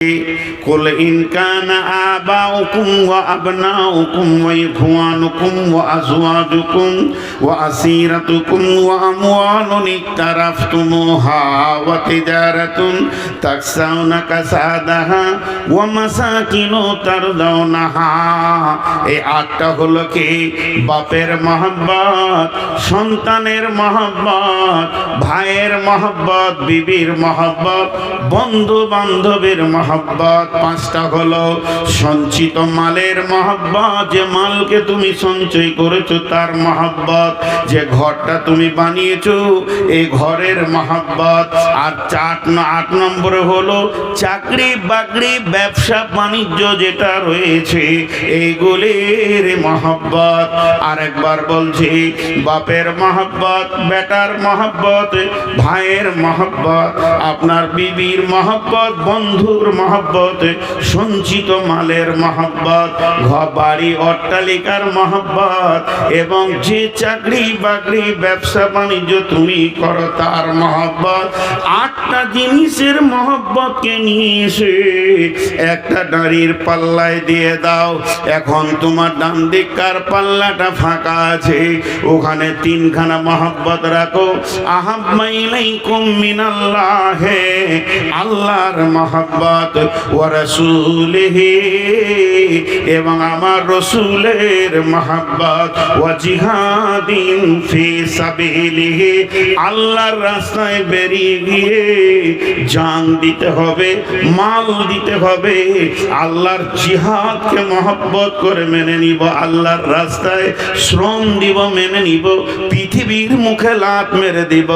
قل إن كان آباؤكم وأبناؤكم وإخوانكم وأزواجكم وعشيرتكم وأموال اقترفتموها وتجارة تخشون كسادها ومساكن ترضونها। এই আটটা হলো কি বাপের মহব্বত, সন্তানের মহব্বত, ভাইয়ের মহব্বত, বিবির মহব্বত, বন্ধু বান্ধবের মহব্বত। পাঁচটা হলো সঞ্চিত মালের মহব্বত, যে মালকে তুমি সঞ্চয় করেছো তার মহব্বত, যে ঘরটা তুমি বানিয়েছো এই ঘরের মহব্বত। আর আট নম্বরে হলো চাকরি বাকরি ব্যবসা বাণিজ্য যেটা রয়েছে এইগুলির মহব্বত। আরেকবার বলছি, বাপের মহব্বত, বেটার মহব্বত, ভাইয়ের মহব্বত, আপনার বিবির মহব্বত, বন্ধুর মহব্বত, সঞ্চিত মালের মহব্বত, ঘর বাড়ি অট্টালিকার মহব্বত, এবং যে চাকরি বাকরি ব্যবসা বাণিজ্য তুমি করো তার মহব্বত। আটটা জিনিসের মহব্বতকে নিয়ে এসে একটা নারীর পাল্লায় দিয়ে দাও। এখন তোমার ডান দিককার পাল্লাটা ফাঁকা আছে, ওখানে তিনখানা মহব্বত রাখো। আহাব্বা ইলাইকুম মিনাল্লাহি, আল্লাহর মহব্বত, ওয়া রাসূলিহি, এবং আমার রসুলের মহব্বত, ওয়া জিহাদিন ফি সাবিলিহি, আল্লাহর রাস্তায় বেরিয়ে গিয়ে জান দিতে হবে, মাল দিতে হবে। আল্লাহর জিহাদকে মহব্বত করে মেনে নিব, আল্লাহর রাস্তায় শ্রম দিব, মেনে নিব, পৃথিবীর মুখে লাত মেরে দিব,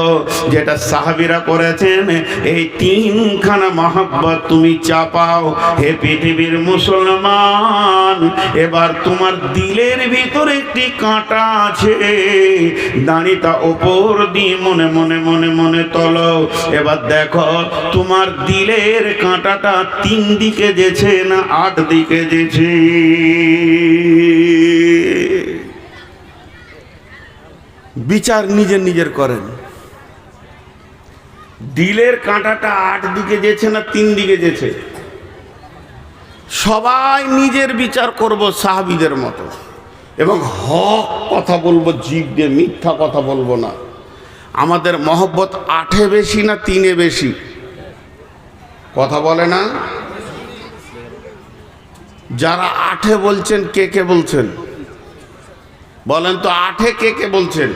যেটা সাহাবীরা করেছেন। এই তিনখানা মহব্বত তুমি চাপাও। হে পৃথিবীর মুসলমান, এবার তোমার দিলের ভিতরে একটি কাঁটা আছে, দাঁড়িটা ওপর দিয়ে মনে মনে মনে মনে তোলো। এবার দেখো তোমার দিলের কাঁটাটা 3 দিকে যেছে না 8 দিকে যেছে। বিচার নিজের নিজের করেন। দিলের কাঁটাটা 8 দিকে যেছে না 3 দিকে যেছে? সবাই নিজের বিচার করব সাহাবীদের মতো, এবং হক কথা বলবো, জিভ দিয়ে মিথ্যা কথা বলবো না। আমাদের মহব্বত 8-এ বেশি না 3-এ বেশি? কথা বলে না? যারা 8-এ বলছেন কে কে বলছেন বলেন তো? 8-এ কে কে বলছেন?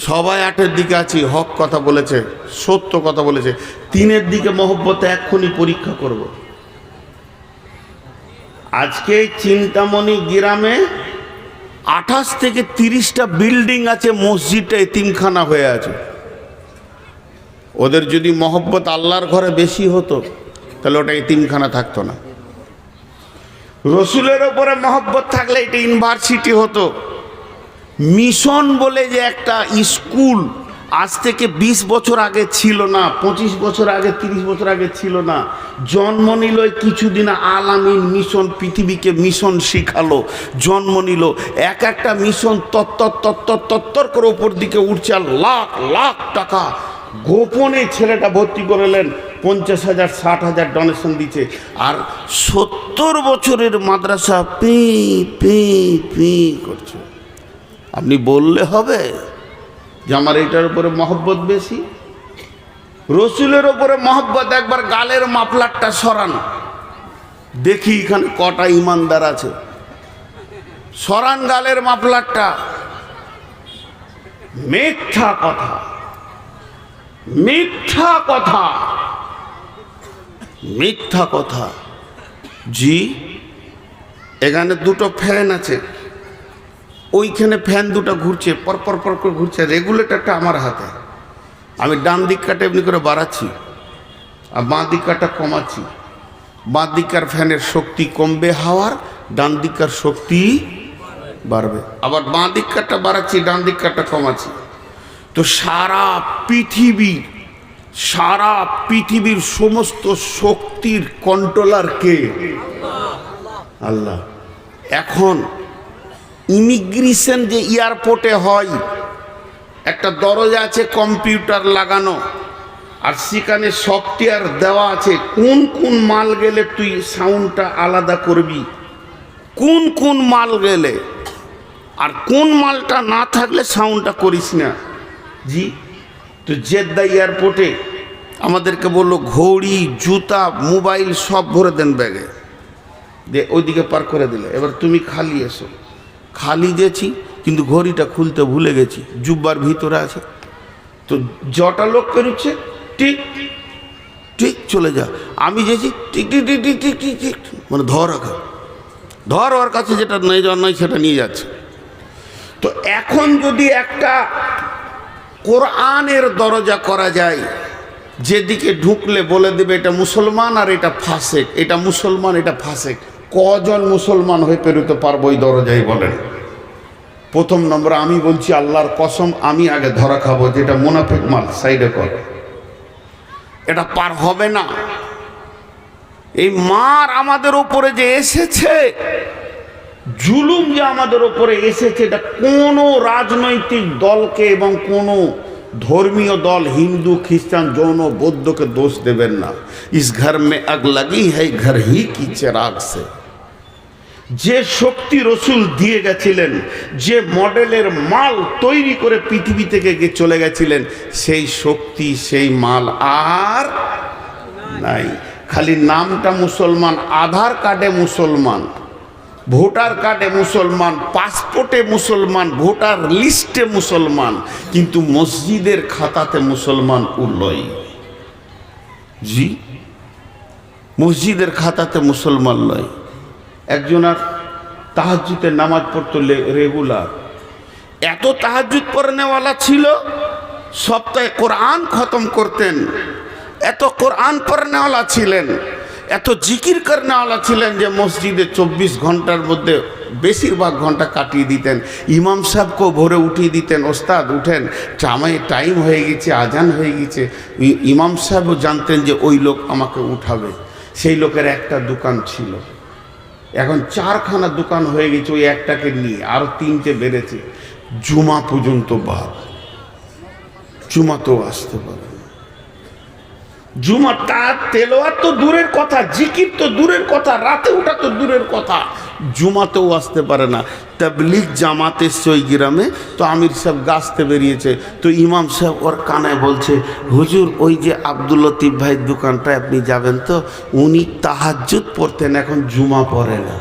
সবাই 8-এর দিকে আছি, হক কথা বলেছে, সত্য কথা বলেছে। 3-এর দিকে মহব্বতে এক্ষুনি পরীক্ষা করব। আজকে চিন্তামণি গ্রামে 28 থেকে 30টা বিল্ডিং আছে, মসজিদটা এতিমখানা হয়ে আছে। ওদের যদি মহব্বত আল্লাহর ঘরে বেশি হতো তাহলে ওটা এতিমখানা থাকতো না। রসুলের ওপরে মহব্বত থাকলে এটা ইউনিভার্সিটি হতো। মিশন বলে যে একটা স্কুল আজ থেকে 20 বছর আগে ছিল না, 25 বছর আগে, 30 বছর আগে ছিল না। জন্ম নিল কিছুদিন আল আমিন মিশন, পৃথিবীকে মিশন শিখালো, জন্ম নিল। এক একটা মিশন তত্তর করে উপর দিকে উঠছে, আর লাখ লাখ টাকা গোপনে ছেলেটা ভর্তি করলেন, 50,000 60,000 ডোনেশন দিচ্ছে। আর 70 বছরের মাদ্রাসা পি পি পি করছে। আপনি বললে হবে যে আমার এটার উপরে মহব্বত বেশি? রসুলের উপরে মহব্বত। একবার গালের মাফলারটা সরান, দেখি এখানে কটা ইমানদার আছে। সরান গালের মাফলারটা। মিথ্যা কথা, মিথ্যা কথা, মিথ্যা কথা। জি, এখানে 2টো ফ্যান আছে, ওইখানে ফ্যান 2টা ঘুরছে, পরপর পর করে ঘুরছে। রেগুলেটরটা আমার হাতে, আমি ডান দিক কাটা এমনি করে বাড়াচ্ছি আর বাঁ দিক কাটা কমাচ্ছি। বাঁ দিককার ফ্যানের শক্তি কমবে হাওয়ার, ডান দিককার শক্তি বাড়বে। আবার বাঁ দিক কাটা বাড়াচ্ছি, ডান দিক কাটা কমাচ্ছি। তো সারা পৃথিবীর সমস্ত শক্তির কন্ট্রোলার কে? আল্লাহ। এখন ইমিগ্রেশন যে এয়ারপোর্টে হয়, একটা দরজা আছে কম্পিউটার লাগানো, আর সেখানে সফটওয়্যার দেওয়া আছে কোন কোন মাল গেলে তুই সাউন্ডটা আলাদা করবি, কোন কোন মাল গেলে, আর কোন মালটা না থাকলে সাউন্ডটা করিস না। জি, তো জেদ্দা এয়ারপোর্টে আমাদেরকে বললো ঘড়ি, জুতা, মোবাইল সব ভরে দেন ব্যাগে, দিয়ে ওইদিকে পার করে দিলে। এবার তুমি খালি এসো। খালি দিয়েছি কিন্তু ঘড়িটা খুলতে ভুলে গেছি, জুব্বার ভিতরে আছে। তো জটা লোক বেরোচ্ছে, ঠিক ঠিক চলে যা। আমি যেছি টিক টিক টিক টিক টিক টিক টিক, মানে ধর ওর কাছে যেটা নেই যাওয়ার নয় সেটা নিয়ে যাচ্ছে। তো এখন যদি একটা কোরআনের দরজা করা যায়, যেদিকে ঢুকলে বলে দেবে এটা মুসলমান আর এটা ফাসেক, এটা মুসলমান এটা ফাসেক, কজন মুসলমান হয়ে পেরোতে পারবো ওই দরজায় বলেন? প্রথম নম্বর আমি বলছি আল্লাহর কসম, আমি আগে ধরা খাবো যেটা মুনাফিক মাল, সাইডে কর, এটা পার হবে না। এই মার আমাদের ওপরে যে এসেছে, জুলুম যে আমাদের ওপরে এসেছে, এটা কোনো রাজনৈতিক দলকে এবং কোনো ধর্মীয় দল, হিন্দু, খ্রিস্টান, জৈন, বৌদ্ধকে দোষ দেবেন না। ইস ঘর মে আগ লাগি হ্যায় ঘর হি কি চিরাগ সে। যে শক্তি রসুল দিয়ে গেছিলেন, যে মডেলের মাল তৈরি করে পৃথিবী থেকে চলে গেছিলেন, সেই শক্তি, সেই মাল আর নাই। খালি নামটা মুসলমান, আধার কার্ডে মুসলমান, ভোটার কার্ডে মুসলমান, পাসপোর্টে মুসলমান, ভোটার লিস্টে মুসলমান, কিন্তু মসজিদের খাতাতে মুসলমান উল্লয়। জি, মসজিদের খাতাতে মুসলমান নয়। একজনার তাহাজ্জুদের নামাজ পড়তো রেগুলার, এত তাহাজ্জুদ পড়নেওয়ালা ছিল, সপ্তাহে কোরআন খতম করতেন, এত কোরআন পড়নেওয়ালা ছিলেন, এত জিকির করনেওয়ালা ছিলেন যে মসজিদে 24 ঘন্টার মধ্যে বেশিরভাগ ঘন্টা কাটিয়ে দিতেন। ইমাম সাহেবকেও ভোরে উঠিয়ে দিতেন, ওস্তাদ উঠেন, টাইম হয়ে গেছে, আজান হয়ে গেছে। ইমাম সাহেবও জানতেন যে ওই লোক আমাকে উঠাবে। সেই লোকের একটা দোকান ছিল, এখন 4খানা দোকান হয়ে গেছে ওই একটাকে নিয়ে, আরো 3টে বেড়েছে। জুমা পর্যন্ত বাদ, জুমাতেও আসতে পারে না। জুমা তার তেলাওয়াত তো দূরের কথা, জিকির তো দূরের কথা, রাতে ওঠা তো দূরের কথা, জুমাতেও আসতে পারে না। তাবলীগ জামাত এসছে ওই গ্রামে, তো আমির সাহেব গাছতে বেরিয়েছে, তো ইমাম সাহেব ওর কানে বলছে, হুজুর ওই যে আব্দুল লতিফ ভাইয়ের দোকানটায় আপনি যাবেন তো, উনি তাহাজ্জুদ পড়তেন, এখন জুমা পড়ে না।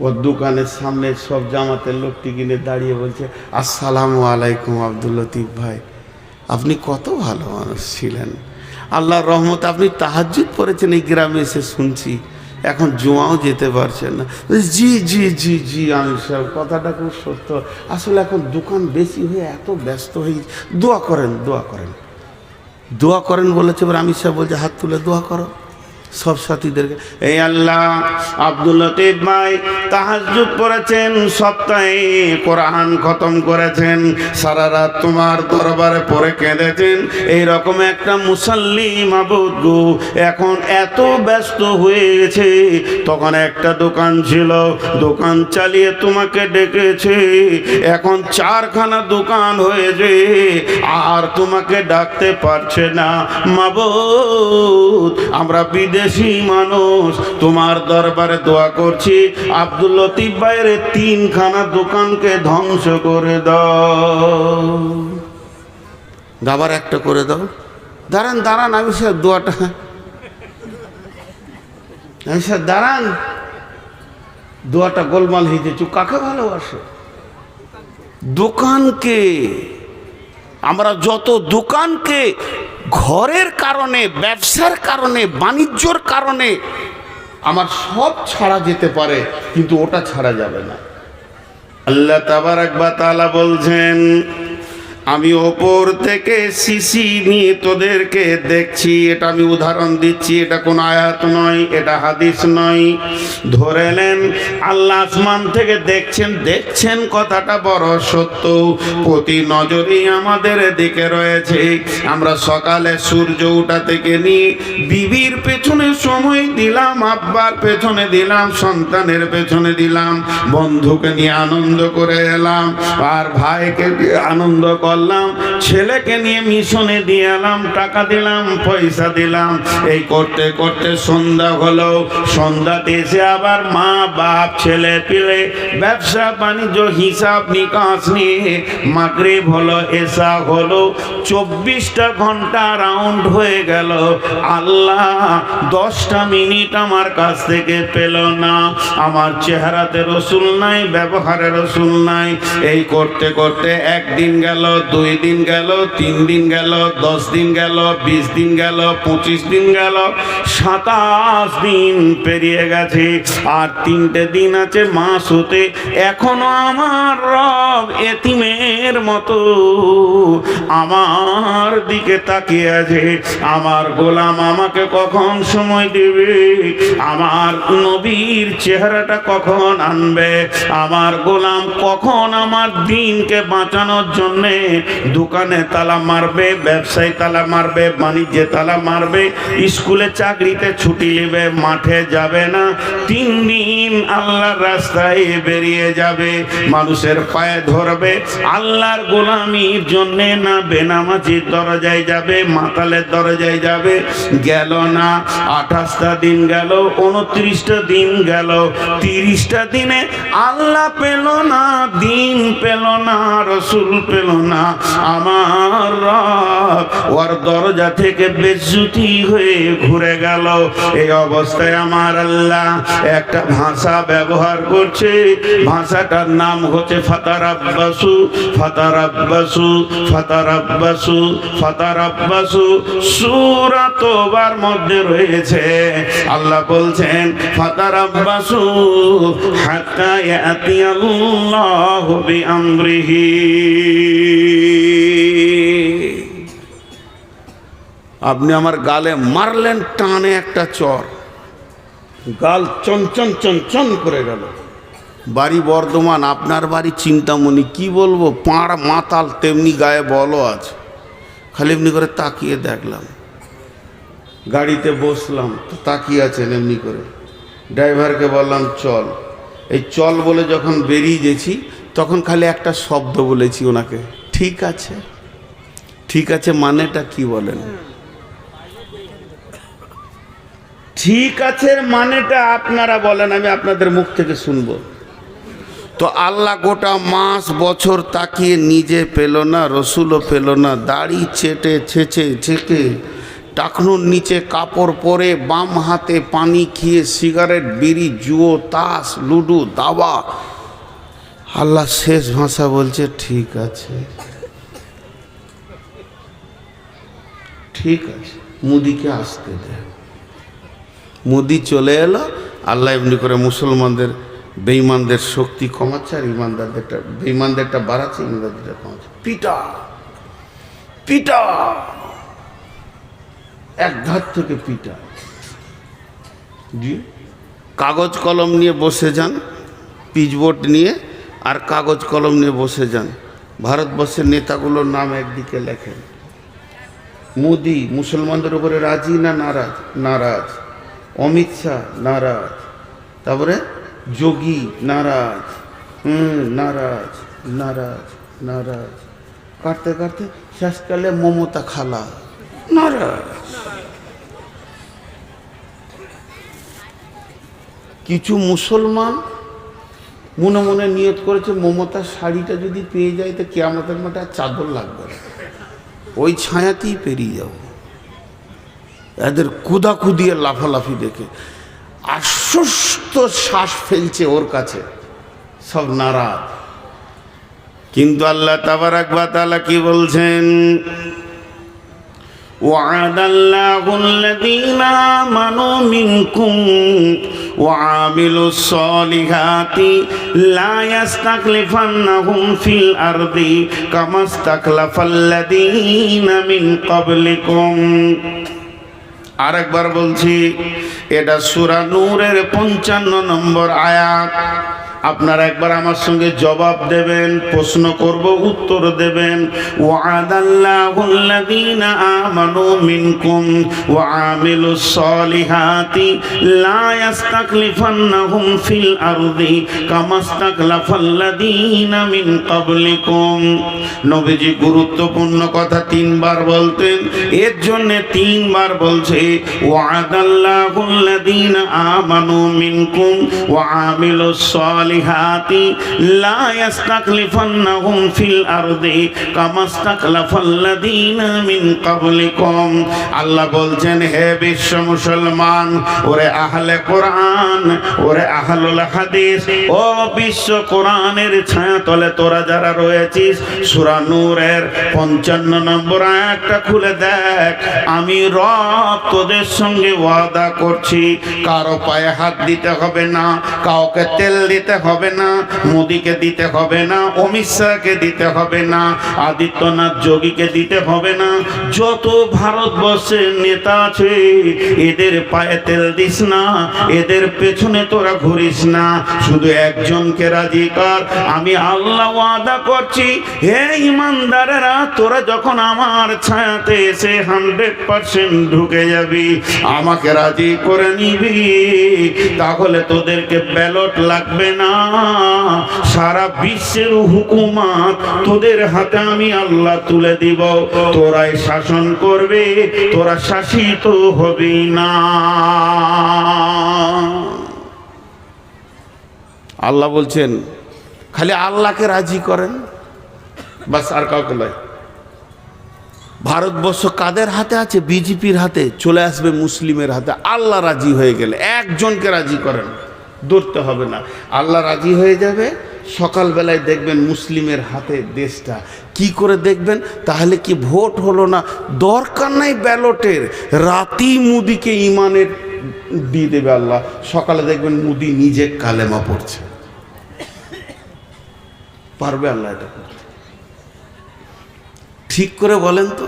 ওর দোকানের সামনে সব জামাতের লোকটি কিনে দাঁড়িয়ে বলছে, আসসালামু আলাইকুম আব্দুল লতিফ ভাই, আপনি কত ভালো মানুষ ছিলেন, আল্লাহর রহমতে আপনি তাহাজ্জুদ পড়েছেন এই গ্রামে এসে শুনছি, এখন জুমাও যেতে পারছেন না। জি জি জি জি আমির সাহেব, কথাটা খুব সত্য, আসলে এখন দোকান বেশি হয়ে এত ব্যস্ত হয়ে, দোয়া করেন দোয়া করেন দোয়া করেন বলেছে। এবার আমির সাহেব বলছে হাত তুলে দোয়া করো সব সাথীদেরকে। এই আল্লাহ, আব্দুল লতিফ ভাই তাহাজ্জুদ পড়েছেন, সপ্তাহে কোরআন খতম করেছেন, সারা রাত তোমার দরবারে পড়ে কেঁদেছেন, এইরকম একটা মুসাল্লি মাবুদ গো এখন এত ব্যস্ত হয়ে গেছে। তখন একটা দোকান ছিল, দোকান চালিয়ে তোমাকে ডেকেছে, এখন 4খানা দোকান হয়েছে, আর তোমাকে ডাকতে পারছে না। মাবুদ, আমরা বিদেশি মানুষ, তোমার দরবারে দোয়া করছি, আব্দুল লতিফ ভাইয়ের 3খানা দোকানকে ধ্বংস করে দাও, আবার একটা করে দাও। দাঁড়ান দাঁড়ান আমি স্যার দোয়াটা, আমি স্যার দাঁড়ান, দোয়াটা গোলমাল হয়েছে। চুপ, কাকে ভালোবাসো? দোকানকে। আমরা যত দোকানকে ঘরের কারণে, ব্যবসার কারণে, বাণিজ্যর কারণে আমার সব ছাড়া যেতে পারে, কিন্তু ওটা ছাড়া যাবে না। আল্লাহ তাবারাক ওয়া তাআলা বলছেন, আমি ওপর থেকে শিশি নিয়ে তোদেরকে দেখছি। এটা আমি উদাহরণ দিচ্ছি, এটা কোনো আয়াত নয়, এটা হাদিস নয়। ধরে নেন আল্লাহ আসমান থেকে দেখছেন, দেখছেন কথাটা বড় সত্য, প্রতি নজরেই আমাদের দিকে রয়েছে। আমরা সকালে সূর্য ওঠা থেকে নিয়ে বিবির পেছনে সময় দিলাম, আব্বার পেছনে দিলাম, সন্তানের পেছনে দিলাম, বন্ধুকে নিয়ে আনন্দ করে এলাম, আর ভাইকে আনন্দ করলাম, করলাম, ছেলেকে নিয়ে মিশনে দিয়ে এলাম, টাকা দিলাম, পয়সা দিলাম। এই করতে করতে সন্ধ্যা হলো। সন্ধ্যাতে এসে আবার মা বাপ ছেলে পিলে ব্যবসা বাণিজ্য হিসাব নিকাশ নিয়ে মাগরিব হলো, এশা হলো, 24টা ঘন্টা রাউন্ড হয়ে গেল। আল্লাহ 10টা মিনিট আমার কাছ থেকে পেল না। আমার চেহারাতে রসুল নাই, ব্যবহারে রসুল নাই। এই করতে করতে 1 দিন গেল, 2 দিন গেল, 3 দিন গেল, 10 দিন গেল, 20 দিন গেল, 25 দিন গেল, 27 দিন পেরিয়ে গেছে। আর 3টে দিন আছে মাস হতে। এখনো আমার রব এতিমের মতো আমার দিকে তাকিয়ে আছে। আমার গোলাম আমাকে কখন সময় দেবে? আমার নবীর চেহারাটা কখন আনবে? আমার গোলাম কখন আমার দিনকে বাঁচানোর জন্যে দোকানে তালা মারবে, ব্যবসায় তালা মারবে, বাণিজ্যে তালা মারবে, স্কুলে চাকরিতে ছুটি নেবে, মাঠে যাবে না, 3 দিন আল্লাহর রাস্তায় বেরিয়ে যাবে, মানুষের পায়ে ধরবে, আল্লাহর গোলামির জন্যে না বেনামাজির দরজায় যাবে, মাতালের দরজায় যাবে। গেল না। 28টা দিন গেল, 29টা দিন গেল, 30টা দিনে আল্লাহ পেল না, দিন পেল না, রসুল পেল না। আমার রব ওর দরজা থেকে বেজ্জতি হয়ে ঘুরে গেল। এই অবস্থায় আমার আল্লাহ একটা ভাষা ব্যবহার করছে। ভাষাটার নাম হচ্ছে ফাতারাব্বাসু, ফাতারাব্বাসু, ফাতারাব্বাসু, ফাতারাব্বাসু। সূরা তোবার মধ্যে রয়েছে। আল্লাহ বলছেন ফাতারাব্বাসু হাত্তা ইয়াতিয়াল্লাহু বিআমরিহি। আপনি আমার গালে মারলেন টানে একটা চর, গাল চঞ্চন চঞ্চন করে গেল। বাড়ি বর্ধমান, আপনার বাড়ি চিন্তামণি। কি বলবো, পাড় মাতাল তেমনি গায়ে বলও আছে। খালি এমনি করে তাকিয়ে দেখলাম। গাড়িতে বসলাম, তো তাকিয়ে আছেন এমনি করে। ড্রাইভারকে বললাম চল। এই চল বলে যখন বেরিয়ে গেছি তখন খালি একটা শব্দ বলেছি ওনাকে, ঠিক আছে। ঠিক আছে মানেটা কি বলেন? ঠিক আছে মানেটা আপনারা বলেন, আমি আপনাদের মুখ থেকে শুনবো। তো আল্লাহ গোটা মাস বছর তাকিয়ে নিজে পেল না, রসুলও পেল না। দাড়ি চেটে ছেঁচে ছেঁকে টাকনুর নিচে কাপড় পরে, বাম হাতে পানি খেয়ে, সিগারেট, বিড়ি, জুয়ো, তাস, লুডু, দাবা। আল্লাহ শেষ ভাষা বলছে ঠিক আছে, ঠিক আছে, মুদিকে আসতে দে। মুদি চলে এলো। আল্লাহ এমনি করে মুসলমানদের বেঈমানদের শক্তি কমাচ্ছে আর ইমানদারদেরটা, বেঈমানদেরটা বাড়াচ্ছে, ইমানদারদেরটা কমাচ্ছে। পিটা পিটা, এক ধার থেকে পিটা। জি, কাগজ কলম নিয়ে বসে যান, পিচবোর্ড নিয়ে আর কাগজ কলম নিয়ে বসে যান। ভারতবর্ষের নেতাগুলোর নাম একদিকে লেখেন। মোদি মুসলমানদের উপরে রাজি না নারাজ? নারাজ। অমিত শাহ নারাজ। তারপরে যোগী নারাজ। নারাজ নারাজ নারাজ। কাটতে কাটতে শেষকালে মমতা খালা নারাজ। কিছু মুসলমান মনে মনে নিয়ত করেছে মমতার শাড়িটা যদি পেয়ে যায় তো কিয়ামতের মাঠে আর চাদর লাগবে না, ওই ছায়াতেই পেরিয়ে যাব। এদের কুদাকুদিয়ে লাফালাফি দেখে আশ্বস্ত শ্বাস ফেলছে ওর কাছে, সব নারাজ। কিন্তু আল্লাহ তাবারাক ওয়া তাআলা কি বলছেন? ওয়া'দাল্লাহু আল্লাযীনা আমানু মিনকুম ওয়া আমিলুস সলিহাতি লা ইস্তাখলিফান্নাহুম ফিল আরদি কামা ইস্তাখলাফাল্লাযীনা মিন ক্বাবলিকুম। আরেকবার বলছি, এটা সূরা নূরের 55 নম্বর আয়াত। আপনারা একবার আমার সঙ্গে জবাব দেবেন, প্রশ্ন করব উত্তর দেবেন। ওয়াদাল্লাহুল্লাযীনা আমানু মিনকুম ওয়া আমিলুস সলিহাতি লা ইস্তাকলিফান্নাহুম ফিল আরদি কামা ইস্তাকলাফাল্লাযীনা মিন ক্বাবলিকুম। নবীজি গুরুত্বপূর্ণ কথা তিনবার বলতেন, এর জন্য তিনবার বলছে ওয়াদাল্লাহুল্লাযীনা আমানু মিনকুম ওয়া আমিলুস সলিহাতি লা ইস্তাকলিফান্নাহুম ফিল আরদি কামা ইস্তাকলাফাল্লাযীনা মিন ক্বাবলিকুম। আল্লাহ বলছেন, হে বিশ্ব মুসলমান, ওরে আহলে কোরআন, ওরে আহলুল হাদিস, ও বিশ্ব কোরআনের ছায়াতলে তোরা যারা রয়েছিস, সূরা নূরের 55 নম্বর আয়াতটা খুলে দেখ। আমি রব তোদের সঙ্গে ওয়াদা করছি, কারো পায়ে হাত দিতে হবে না, কাউকে তেল দিতে হবে না, মোদিকে দিতে হবে না, অমিত শাহকে দিতে হবে না, আদিত্যনাথ যোগীকে দিতে হবে না, যত ভারতবর্ষের নেতা আছে এদের পায়ে তেল দিস না, এদের পেছনে তোরা ঘুরিস না, শুধু একজনকে রাজি কর। আমি আল্লাহ ওয়াদা করছি, হে ইমানদারেরা, তোরা যখন আমার ছায়াতে এসে 100% ঢুকে যাবি, আমাকে রাজি করে নিবি, তাহলে তোদেরকে ব্যালট লাগবে না, সারা বিশ্বের হুকুমত তোদের হাতে আমি আল্লাহ তুলে দিব, তোরাই শাসন করবে, তোরা শাসিত হবি না। আল্লাহ বলছেন, খালি আল্লাহকে রাজি করেন, বাস, আর কাউকে নয়। ভারতবর্ষ কাদের হাতে আছে? বিজেপির হাতে, চলে আসবে মুসলিমের হাতে। আল্লাহ রাজি হয়ে গেলে একজনকে রাজি করেন, ধরতে হবে না, আল্লাহ রাজি হয়ে যাবে। সকালবেলায় দেখবেন মুসলিমের হাতে দেশটা। কি করে দেখবেন? তাহলে কি ভোট হলো না? দরকার নাই ব্যালটের, রাতেই মুদিকে ইমানের দিয়ে দেবে আল্লাহ। সকালে দেখবেন মুদি নিজে কালেমা পড়ছে। পারবে আল্লাহ এটা করতে? ঠিক করে বলেন তো,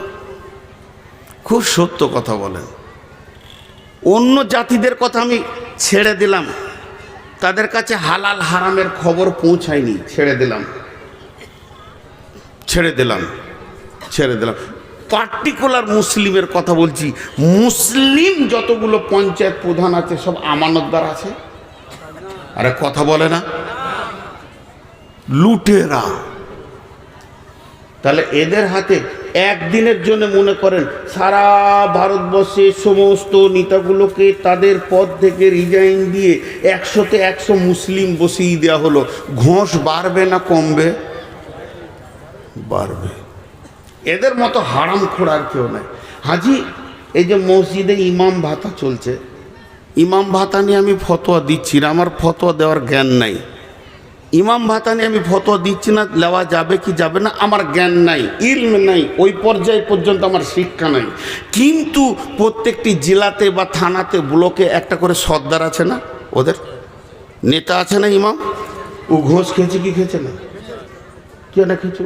খুব সত্য কথা বলেন। অন্য জাতিদের কথা আমি ছেড়ে দিলাম, তাদের কাছে হালাল হারামের খবর পৌঁছায়নি, ছেড়ে দিলাম। পার্টিকুলার মুসলিমের কথা বলছি। মুসলিম যতগুলো পঞ্চায়েত প্রধান আছে সব আমানতদার আছে। আরে কথা বলে না, লুটেরা। তাহলে এদের হাতে একদিনের জন্য মনে করেন সারা ভারতবর্ষের সমস্ত নেতাগুলোকে তাদের পদ থেকে রিজাইন দিয়ে 100-তে 100 মুসলিম বসিয়ে দেওয়া হলো, ঘোষ বাড়বে না কমবে? বাড়বে। এদের মতো হারামখোর আর কেউ নাই। হাজি, এই যে মসজিদে ইমাম ভাতা চলছে, ইমাম ভাতা নিয়ে আমি ফতোয়া দিচ্ছি না, আমার ফতোয়া দেওয়ার জ্ঞান নাই। ইমাম ভাতা নিয়ে আমি ফতোয়া দিচ্ছি না, নেওয়া যাবে কি যাবে না আমার জ্ঞান নাই, ইলম নাই, ওই পর্যায় পর্যন্ত আমার শিক্ষা নাই। কিন্তু প্রত্যেকটি জেলাতে বা থানাতে ব্লকে একটা করে সর্দার আছে না, ওদের নেতা আছে না ইমাম, ও ঘোষ খেয়েছে কি খেয়েছে না, কে না খেয়েছে?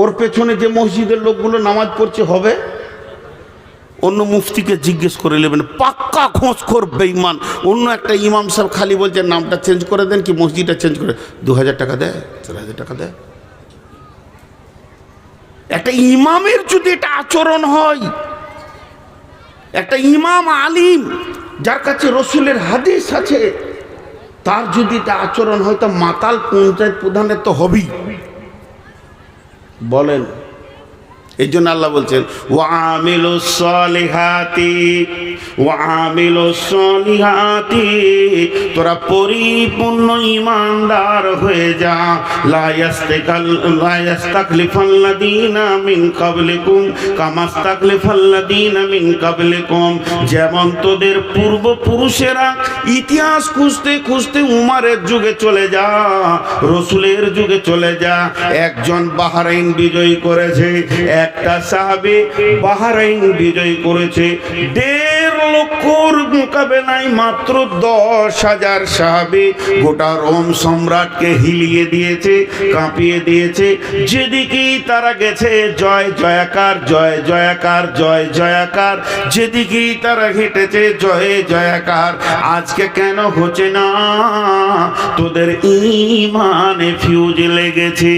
ওর পেছনে যে মসজিদের লোকগুলো নামাজ পড়ছে হবে, অন্য মুফতিকে জিজ্ঞেস করে নেবেন, পাক্কা খোঁজখোর বেঈমান। অন্য একটা ইমাম সাহেব খালি বলছে নামটা চেঞ্জ করে দেন, কি মসজিদটা চেঞ্জ করে 2000 টাকা দেয়, 4000 টাকা দেয়। একটা ইমামের যদি এটা আচরণ হয়, একটা ইমাম আলিম যার কাছে রসুলের হাদিস আছে, তার যদি এটা আচরণ হয়, তা মাতাল পঞ্চায়েত প্রধানের তো হবেই। বলেন, এই জন্য আল্লাহ বলছেন ওয়ামিলুস সলিহাতি, তোরা পরিপূর্ণ ইমানদার হয়ে যা। লা ইস্তাকলিফাল্লাযীনা মিন ক্বাবলিকুম কামা ইস্তাকলিফাল্লাযীনা মিন ক্বাবলিকুম। যেমন তোদের পূর্বপুরুষেরা ইতিহাস খুঁজতে খুঁজতে উমারের যুগে চলে যা, রসুলের যুগে চলে যা, একজন বাহরাইন বিজয় করেছে, একটা সাহাবী বাহরাইন বিজয় করেছে, 1.5 লক্ষর মোকাবেলায় মাত্র 10,000 সাহাবী গোটা রোম সম্রাটকে হিলিয়ে দিয়েছে, কাঁপিয়ে দিয়েছে। যেদিকেই তারা গেছে জয় জয়াকার, জয় জয়াকার, জয় জয়াকার। যেদিকেই তারা হেঁটেছে জয় জয়াকার। আজকে কেন হচ্ছে না? তোদের ঈমানে ফিউজ লেগেছে।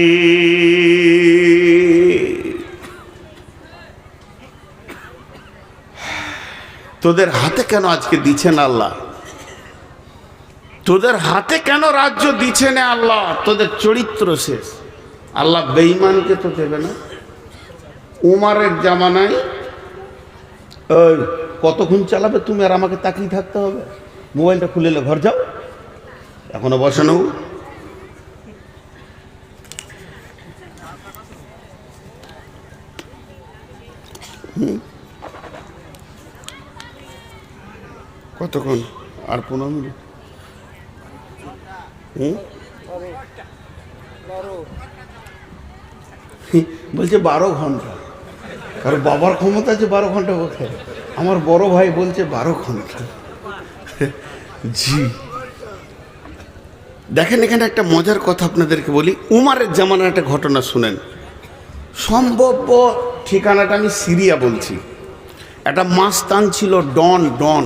তোদের হাতে কেন আজকে দিচ্ছেন আল্লাহ? তোদের হাতে কেন রাজ্য দিচ্ছেন আল্লাহ? তোদের চরিত্র শেষ। আল্লাহ বেঈমানকে তো দেবে না। উমারের জামানায় ওই কতক্ষণ চালাবে তুমি আর আমাকে তাকিয়ে থাকতে হবে? মোবাইলটা খুলে ঘর যাও, এখনো বসানো। কতক্ষণ? আর 15 মিনিট। বলছে 12 ঘন্টা। আর বাবার ক্ষমতা আছে 12 ঘন্টা কোথায়? আমার বড় ভাই বলছে 12 ঘন্টা। জি দেখেন, এখানে একটা মজার কথা আপনাদেরকে বলি। উমারের জামানার একটা ঘটনা শুনেন। সম্ভব ঠিকানাটা আমি সিরিয়া বলছি। একটা মাস্তান ছিল ডন। ডন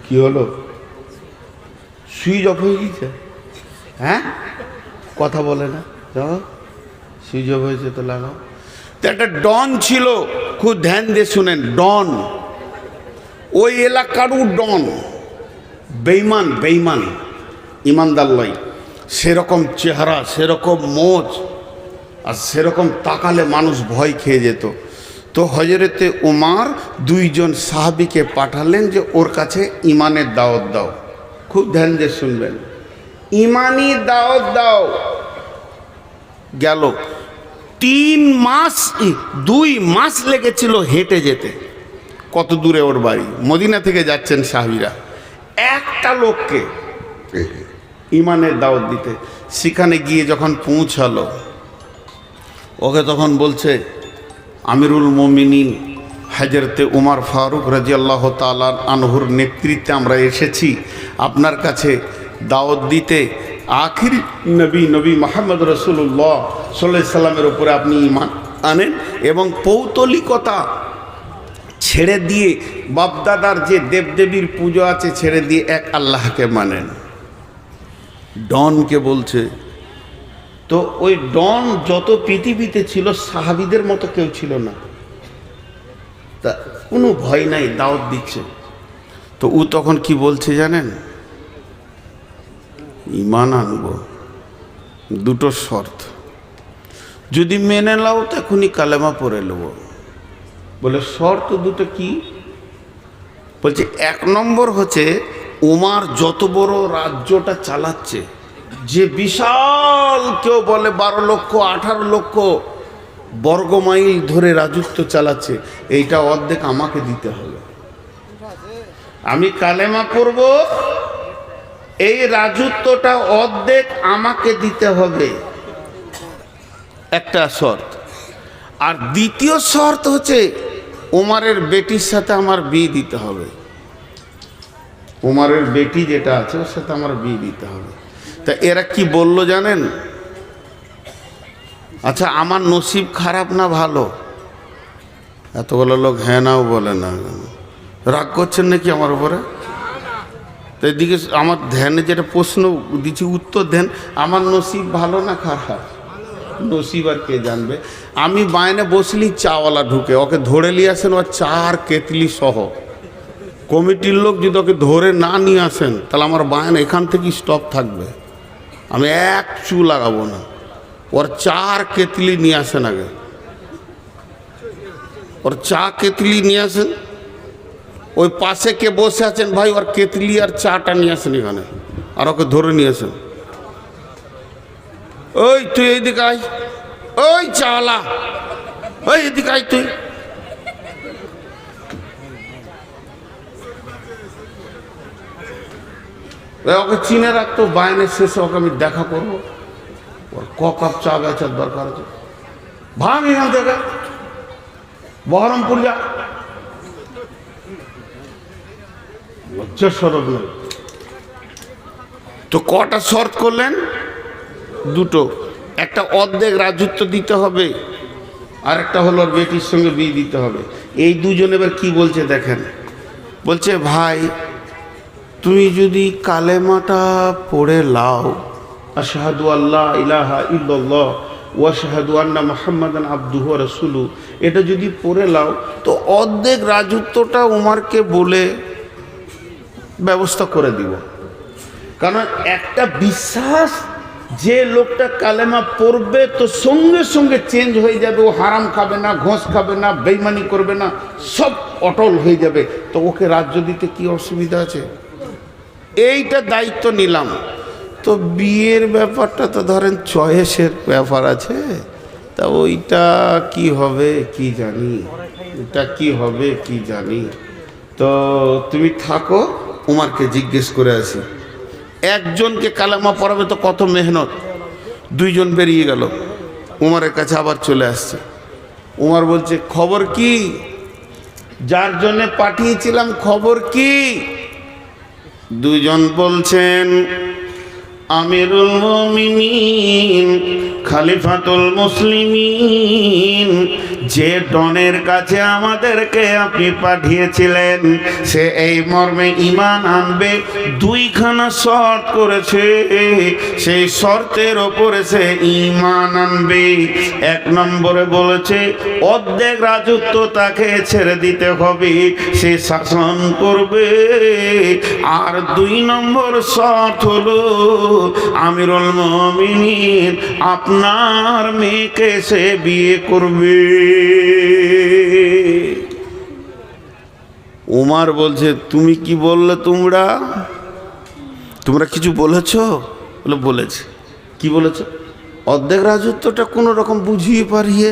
কি হলো? সুইচ অফ হয়ে গেছে? হ্যাঁ, কথা বলে না। সুইচ অফ হয়েছে তো লাগাও। তো একটা ডন ছিল, খুব ধ্যান দিয়ে শুনেন। ডন ওই এলাকারও ডন, বেঈমান। বেঈমান, ইমানদার লয়। সেরকম চেহারা, সেরকম মোজ, আর সেরকম তাকালে মানুষ ভয় খেয়ে যেত। তো হযরতে উমার 2 জন সাহাবীকে পাঠালেন যে ওর কাছে ইমানের দাওয়াত দাও। খুব ধ্যান দিয়ে শুনবেন, ইমানি দাওয়াত দাও। গেল 3 মাস, 2 মাস লেগেছিল হেঁটে যেতে। কত দূরে ওর বাড়ি? মদিনা থেকে যাচ্ছেন সাহাবীরা। একটা লোককে ইমানের দাওয়াত দিতে। সেখানে গিয়ে যখন পৌঁছালো, ওকে তখন বলছে, আমিরুল মুমিনিন হযরতে উমর ফারুক রাদিয়াল্লাহু তাআলা আনহুর নেতৃত্বে আমরা এসেছি আপনার কাছে দাওয়াত দিতে। আখির নবী মুহাম্মদ রাসূলুল্লাহ সাল্লাল্লাহু আলাইহি সাল্লামের উপরে আপনি ঈমান আনেন এবং পৌতলিকতা ছেড়ে দিয়ে, বাপদাদার যে দেবদেবীর পুজো আছে ছেড়ে দিয়ে এক আল্লাহকে মানেন। ডনকে বলছে। তো ওই ডন যত পৃথিবীতে ছিল সাহাবীদের মতো কেউ ছিল না, তা কোনো ভয় নাই, দাওয়াত দিচ্ছে। তো ও তখন কি বলছে জানেন? ঈমান আনবো, 2টো শর্ত। যদি মেনে নাও তো এখনই কালেমা পড়ে নেব। বলে শর্ত 2টো কি? বলছে 1 নম্বর হচ্ছে উমার যত বড় রাজ্যটা চালাচ্ছে, যে বিশাল, কেউ বলে 12 লক্ষ 18 লক্ষ বর্গমাইল ধরে রাজত্ব চালাচ্ছে, এইটা অর্ধেক আমাকে দিতে হবে। আমি কালেমা পড়ব, এই রাজত্বটা অর্ধেক আমাকে দিতে হবে, একটা শর্ত। আর দ্বিতীয় শর্ত হচ্ছে উমারের বেটির সাথে আমার বিয়ে দিতে হবে। উমারের বেটি যেটা আছে ওর সাথে আমার বিয়ে দিতে হবে। তা এরা কি বলল জানেন? আচ্ছা, আমার নসিব খারাপ না ভালো? এতগুলো লোক হ্যাঁ নাও বলে না। রাগ করছেন নাকি আমার উপরে? তো এদিকে আমার ধ্যানে যেটা প্রশ্ন দিচ্ছি উত্তর দেন। আমার নসিব ভালো না খারাপ? নসিব আর কে জানবে। আমি বাইরে বসলি, চাওয়ালা ঢুকে ওকে ধরে নিয়ে আসেন, ওর 4 কেতলি সহ। কমিটির লোক যদি ওকে ধরে না নিয়ে আসেন তাহলে আমার বায়না এখান থেকে স্টপ থাকবে, আমি 1 চু লাগাবো না। ওর 4 কেতলি নিয়ে আসেন আগে, ওর 4 কেতলি নিয়ে আসেন। ওই পাশে কে বসে আছেন ভাই, ওর কেতলি আর চাটা নিয়ে আসেন এখানে, আর ওকে ধরে নিয়ে আসেন। ওই তুই এইদিকে আয়, ওই চাওয়ালা, ওই এদিকে আয় তুই। ওকে চিনে রাখতো, বাইনের শেষে ওকে আমি দেখা করবো। ওর কাপ চা বেচার দরকার আছে, ভাঙ এখান থেকে, বহরমপুর যা, শরৎ নাই। তো কটা শর্ত করলেন? দুটো। একটা অর্ধেক রাজত্ব দিতে হবে, আর একটা হলো ওর বেটির সঙ্গে বিয়ে দিতে হবে। এই দুজন এবার কি বলছে দেখেন, বলছে ভাই তুমি যদি কালেমাটা পড়ে লাও, আশহাদু আল্লা ইলাহা ইল্লাল্লাহ ওয়া আশহাদু আন্না মুহাম্মাদান আবদুহু ওয়া রাসূলুহু, এটা যদি পড়ে লাও তো অর্ধেক রাজত্বটা উমারকে বলে ব্যবস্থা করে দিব। কারণ একটা বিশ্বাস, যে লোকটা কালেমা পড়বে তো সঙ্গে সঙ্গে চেঞ্জ হয়ে যাবে, ও হারাম খাবে না, ঘোষ খাবে না, বেইমানি করবে না, সব অটল হয়ে যাবে। তো ওকে রাজ্য দিতে কি অসুবিধা আছে? এইটা দায়িত্ব নিলাম। তো বিয়ের ব্যাপারটা তো ধরেন চয়েসের ব্যাপার আছে, তা ওইটা কি হবে কি জানি, এটা কি হবে কি জানি। তো তুমি থাকো, উমারকে জিজ্ঞেস করে আসি। একজনকে কালেমা পড়াবে তো কত মেহনত। দুইজন বেরিয়ে গেল, উমারের কাছে আবার চলে আসছে। উমার বলছে খবর কি, যার জন্যে পাঠিয়েছিলাম খবর কি? দুজন বলছেন আমিরুল মুমিনিন খলিফাতুল মুসলিমিন, যে ডনের কাছে আমাদেরকে আপনি পাঠিয়েছিলেন সে এই মর্মে ঈমান আনবে, দুইখানা শর্ত করেছে, সেই শর্তের ওপরে সে ঈমান আনবে। এক নম্বরে বলেছে অর্ধেক রাজত্ব তাকে ছেড়ে দিতে হবে, সে শাসন করবে। আর দুই নম্বর শর্ত হলো আমিরুল মুমিনিন আপনার মেয়েকে সে বিয়ে করবে। উমার বলছে তুমি কি বললে, তোমরা কিছু বলেছ? বলে বলেছে। কি বলেছ? অর্ধেক রাজত্বটা কোনো রকম বুঝিয়ে পারিয়ে,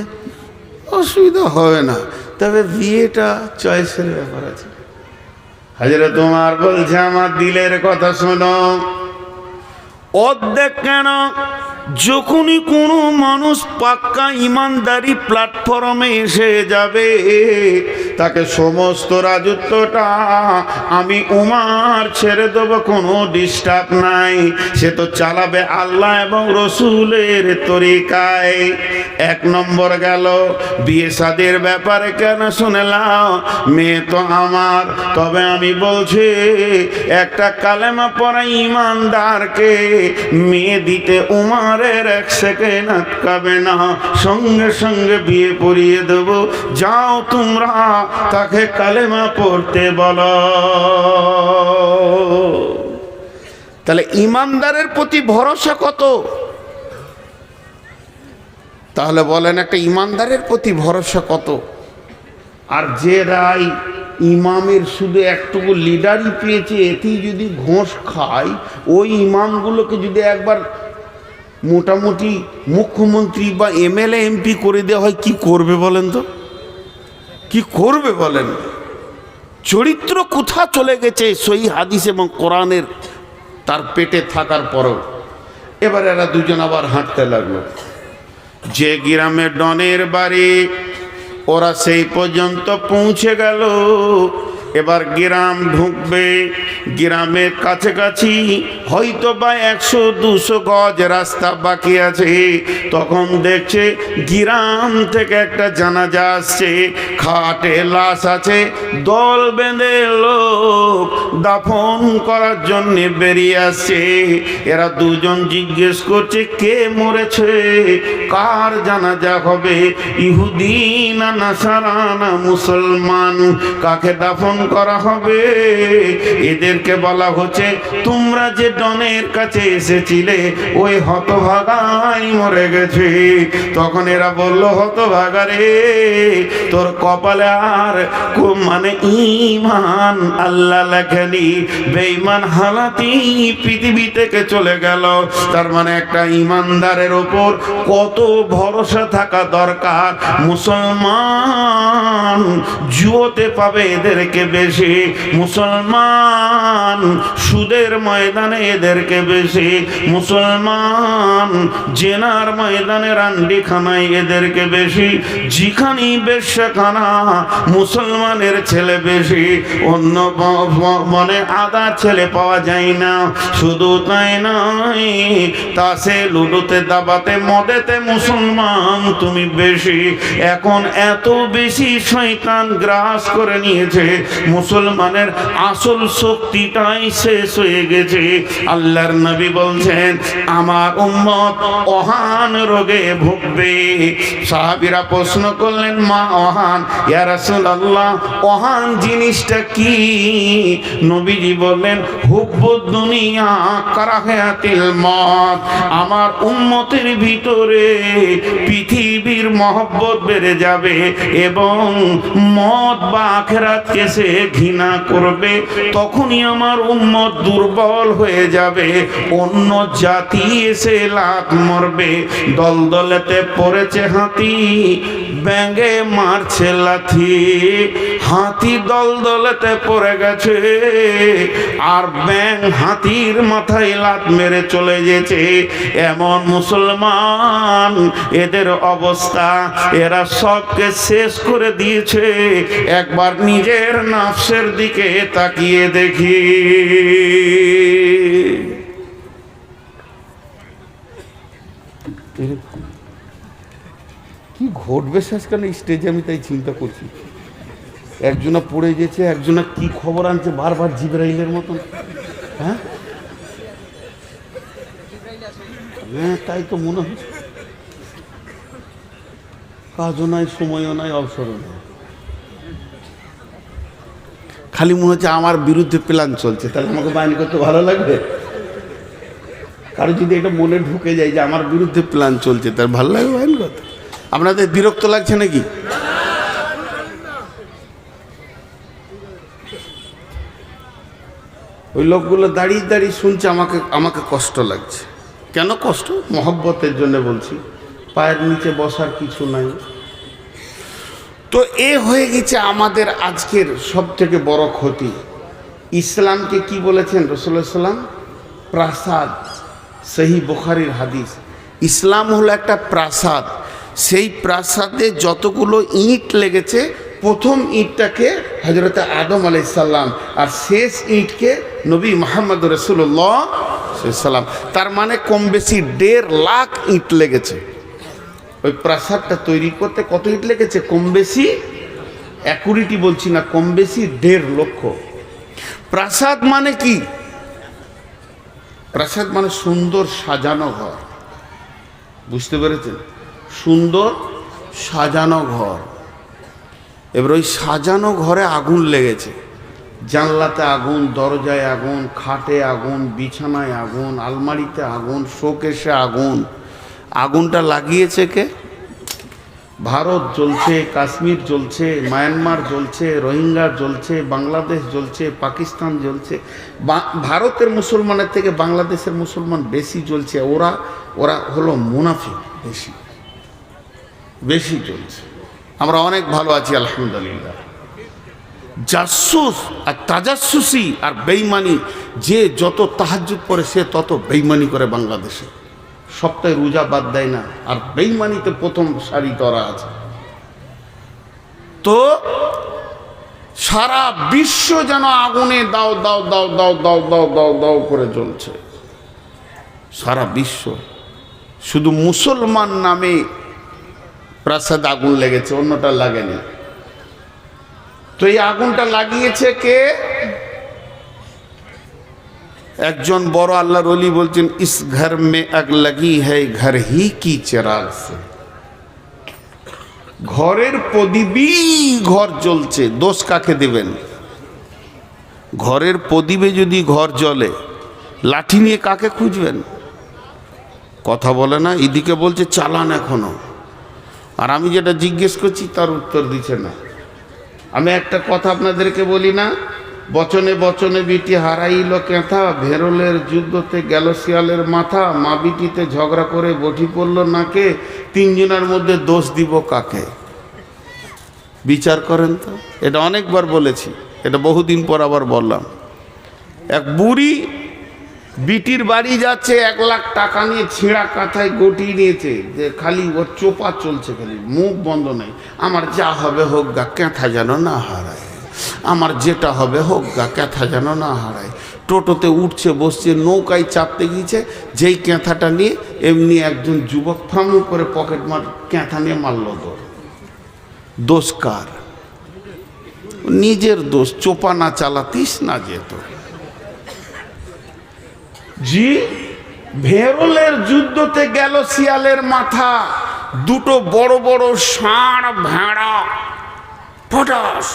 অসুবিধা হবে না, তবে বিয়েটা চয়েসের ব্যাপার আছে। হযরত উমর বলছে আমার দিলের কথা শোনো। অর্ধেক কেন, যখনই কোনো মানুষ পাক্কা ইমানদারি প্ল্যাটফর্মে এসে যাবে তাকে সমস্ত রাজত্বটা আমি উমার ছেড়ে দেবো, কোনো ডিস্টার্ব নাই। সে তো চালাবে আল্লাহ এবং রসুলের তরিকায়। এক নম্বর গেল। বিয়ে শাদীর ব্যাপারে কেন শুনলাম, মেয়ে তো আমার, তবে আমি বলছি একটা কালেমা পড়া ইমানদারকে মেয়ে দিতে উমারের এক সেকেন্ড আটকাবে না, সঙ্গে সঙ্গে বিয়ে পড়িয়ে দেব। যাও তোমরা তাকে কালেমা পড়তে বলো। তাহলে ইমানদারের প্রতি ভরসা কত? তাহলে বলেন একটা ইমানদারের প্রতি ভরসা কত? আর যে রায় ইমামের শুধু একটুকু লিডারই পেয়েছে, এতেই যদি ঘোষ খায়, ওই ইমামগুলোকে যদি একবার মোটামুটি মুখ্যমন্ত্রী বা এমএলএ এমপি করে দেওয়া হয়, কি করবে বলেন তো? কি করবে বলেন? চরিত্র কোথা চলে গেছে সহি হাদিস এবং কোরআনের তার পেটে থাকার পরেও। এবার এরা দুজন আবার হাঁটতে লাগলো। যে গ্রামে ডনের বাড়ি ওরা সেই পর্যন্ত পৌঁছে গেল। এবার গ্রাম ঢুকবে, গ্রামের কাছাকাছি হয়তো বা 100-200 গজ রাস্তা বাকি আছে। তখন দেখছে গ্রাম থেকে একটা জানাজা আসছে, খাটে লাশ আছে, দল বেঁধে লোক দাফন করার জন্য বেরিয়ে আসছে। এরা দুজন জিজ্ঞেস করছে কে মরেছে, কার জানাজা হবে, ইহুদি না নাসারা না মুসলমান, কাকে দাফন করা হবে? এদেরকে বলা হচ্ছে তোমরা যে ডনের কাছে এসেছিলে ওই হতভাগাই মরে গেছে। তখন এরা বলল হতভাগা রে, তোর কপালে আর মানে ঈমান আল্লাহ লেখেনি, বেঈমান হালাতি পৃথিবী থেকে চলে গেল। তার মানে একটা ঈমানদারের ওপর কত ভরসা থাকা দরকার। মুসলমান জুয়োতে পাবে এদেরকে বেশি, মুসলমান সুদের ময়দানে এদেরকে বেশি, মুসলমান জেনার ময়দানে রান্ডিখানায় এদেরকে বেশি, যেখানে বেশ্যাখানা মুসলমানের ছেলে বেশি, অন্য মানে আদা ছেলে পাওয়া যায় না। শুধু তাই নয়, তাসে লুডোতে দাবাতে মদেতে মুসলমান তুমি বেশি। এখন এত বেশি শয়তান গ্রাস করে নিয়েছে, মুসলমানের আসল শক্তিটাই শেষ হয়ে গেছে। আল্লাহর নবী বলছেন আমার উম্মত অহান রোগে ভুগবে। সাহাবীরা প্রশ্ন করলেন মা অহান, ইয়া রাসূলুল্লাহ অহান জিনিসটা কি? নবীজি বললেন হুব্বুদ দুনিয়া কারাহাতিল মত। আমার উম্মতের ভিতরে পৃথিবীর মহব্বত বেড়ে যাবে এবং মত বা আখিরাতকে সে ঘৃণা করবে। তখনই আমার উম্মত দুর্বল হয়ে যাবে, অন্য জাতি এসে লাত মারবে। দলদলেতে পড়েছে হাতি, ব্যাঙে মারছে লাথি। হাতি দলদলেতে পড়ে গেছে আর ব্যাঙ হাতির মাথায় লাত মেরে চলে গেছে। এমন মুসলমান এদের অবস্থা, এরা সবকে শেষ করে দিয়েছে। একবার নিজের নফসের দিকে তাকিয়ে দেখি। কি ঘটবে শেষকালে স্টেজে, আমি তাই চিন্তা করছি। একজনা পড়ে গেছে, একজনা কি খবর আনছে বারবার জিবরাইলের মতন। হ্যাঁ হ্যাঁ, তাই তো মনে হচ্ছে। কাজও নাই, সময়ও নাই, অবসরও নাই, খালি মনে হচ্ছে আমার বিরুদ্ধে প্ল্যান চলছে। তাহলে আমাকে বাহিনী করতে ভালো লাগবে? কারো যদি এটা মনে ঢুকে যায় যে আমার বিরুদ্ধে প্ল্যান চলছে, তার ভালো লাগবে বাহিনী করতে? আপনাদের বিরক্ত লাগছে নাকি? ওই লোকগুলো দাঁড়িয়ে দাঁড়িয়ে শুনছে, আমাকে কষ্ট লাগছে। কেন কষ্ট? মহব্বতের জন্য বলছি। পায়ের নিচে বসার কিছু নাই। তো এ হয়ে গেছে আমাদের আজকের সব থেকে বড় ক্ষতি। ইসলামকে কি বলেছেন রাসূলুল্লাহ সাল্লাল্লাহু আলাইহি ওয়াসাল্লাম? প্রাসাদ। সহিহ বুখারীর হাদিস। ইসলাম হলো একটা প্রাসাদ। সেই প্রাসাদে যতগুলো ইট লেগেছে, প্রথম ইটটাকে হযরত আদম আলাইহিস সালাম আর শেষ ইটকে নবী মুহাম্মদ রাসূলুল্লাহ সাল্লাল্লাহু আলাইহি ওয়াসাল্লাম। তার মানে কম বেশি 1.5 লাখ ইট লেগেছে। ওই প্রাসাদটা তৈরি করতে কত ইট লেগেছে? কম বেশি, অ্যাকুরেটি বলছি না, কম বেশি 1.5 লক্ষ। প্রাসাদ মানে কি? প্রাসাদ মানে সুন্দর সাজানো ঘর। বুঝতে পেরেছেন? সুন্দর সাজানো ঘর। এবার ওই সাজানো ঘরে আগুন লেগেছে। জানলাতে আগুন, দরজায় আগুন, খাটে আগুন, বিছানায় আগুন, আলমারিতে আগুন, শোকেসে আগুন। আগুনটা লাগিয়েছে কে? ভারত জ্বলছে, কাশ্মীর জ্বলছে, মায়ানমার জ্বলছে, রোহিঙ্গা জ্বলছে, বাংলাদেশ জ্বলছে, পাকিস্তান জ্বলছে। ভারতের মুসলমানের থেকে বাংলাদেশের মুসলমান বেশি জ্বলছে। ওরা হলো মুনাফিক, বেশি জ্বলছে। আমরা অনেক ভালো আছি আলহামদুলিল্লাহ। জাসুস আর তাজাসুসি আর বেইমানি, যে যত তাহাজ্জুদ পড়ে সে তত বেইমানি করে বাংলাদেশে। সপ্তাহে রোজা বাদ দেয় না, আর বেইমানিতে প্রথম সারি তরা আছে। তো সারা বিশ্ব যেন আগুনে দাও দাও দাও দাও দাও দাও দাও দাও করে জ্বলছে। সারা বিশ্ব। শুধু মুসলমান নামে প্রাসাদ আগুন লেগেছে, অন্যটা লাগেনি। তো এই আগুনটা লাগিয়েছে কে? একজন বড় আল্লাহর ওলি বলছেন, ইস ঘর মে আগ লাগি হ্যায় ঘর হি কি চিরাগ সে। ঘরের প্রদীপই ঘর জ্বলছে, দোষ কাকে দেবেন? ঘরের প্রদীপে যদি ঘর জ্বলে, লাঠি নিয়ে কাকে খুঁজবেন? কথা বলে না। এদিকে বলছে চালান এখনো, আর আমি যেটা জিজ্ঞেস করছি তার উত্তর দিচ্ছে না। আমি একটা কথা আপনাদেরকে বলি না, বচনে বচনে বিটি হারাইল কেঁথা, ভেরলের যুদ্ধতে গেল শিয়ালের মাথা, মা বিটিতে ঝগড়া করে বটি পড়ল নাকে, তিনজনের মধ্যে দোষ দিব কাকে? বিচার করেন তো। এটা অনেকবার বলেছি, এটা বহুদিন পর আবার বললাম। এক বুড়ি বিটির বাড়ি যাচ্ছে, 1 লাখ টাকা নিয়ে ছেঁড়া কাঁথায় গটিয়ে নিয়েছে, যে খালি ওর চোপা চলছে, খালি মুখ বন্ধ নেই। আমার যা হবে হোক গা, ক্যাঁথা যেন না হারায়, আমার যেটা হবে হোক গা, ক্যাঁথা যেন না হারায়। টোটোতে উঠছে বসছে, নৌকায় চাপতে গিয়েছে, যেই ক্যাঁথাটা নিয়ে এমনি একজন যুবক ফামু করে পকেট মার ক্যাঁথা নিয়ে মারল। দোষ কার? নিজের দোষ, চোপা না চালাতিস না যেত। জি, ভেরলের যুদ্ধতে গেল শিয়ালের মাথা, দুটো বড় বড় ষাঁড় ভেড়া ফটাস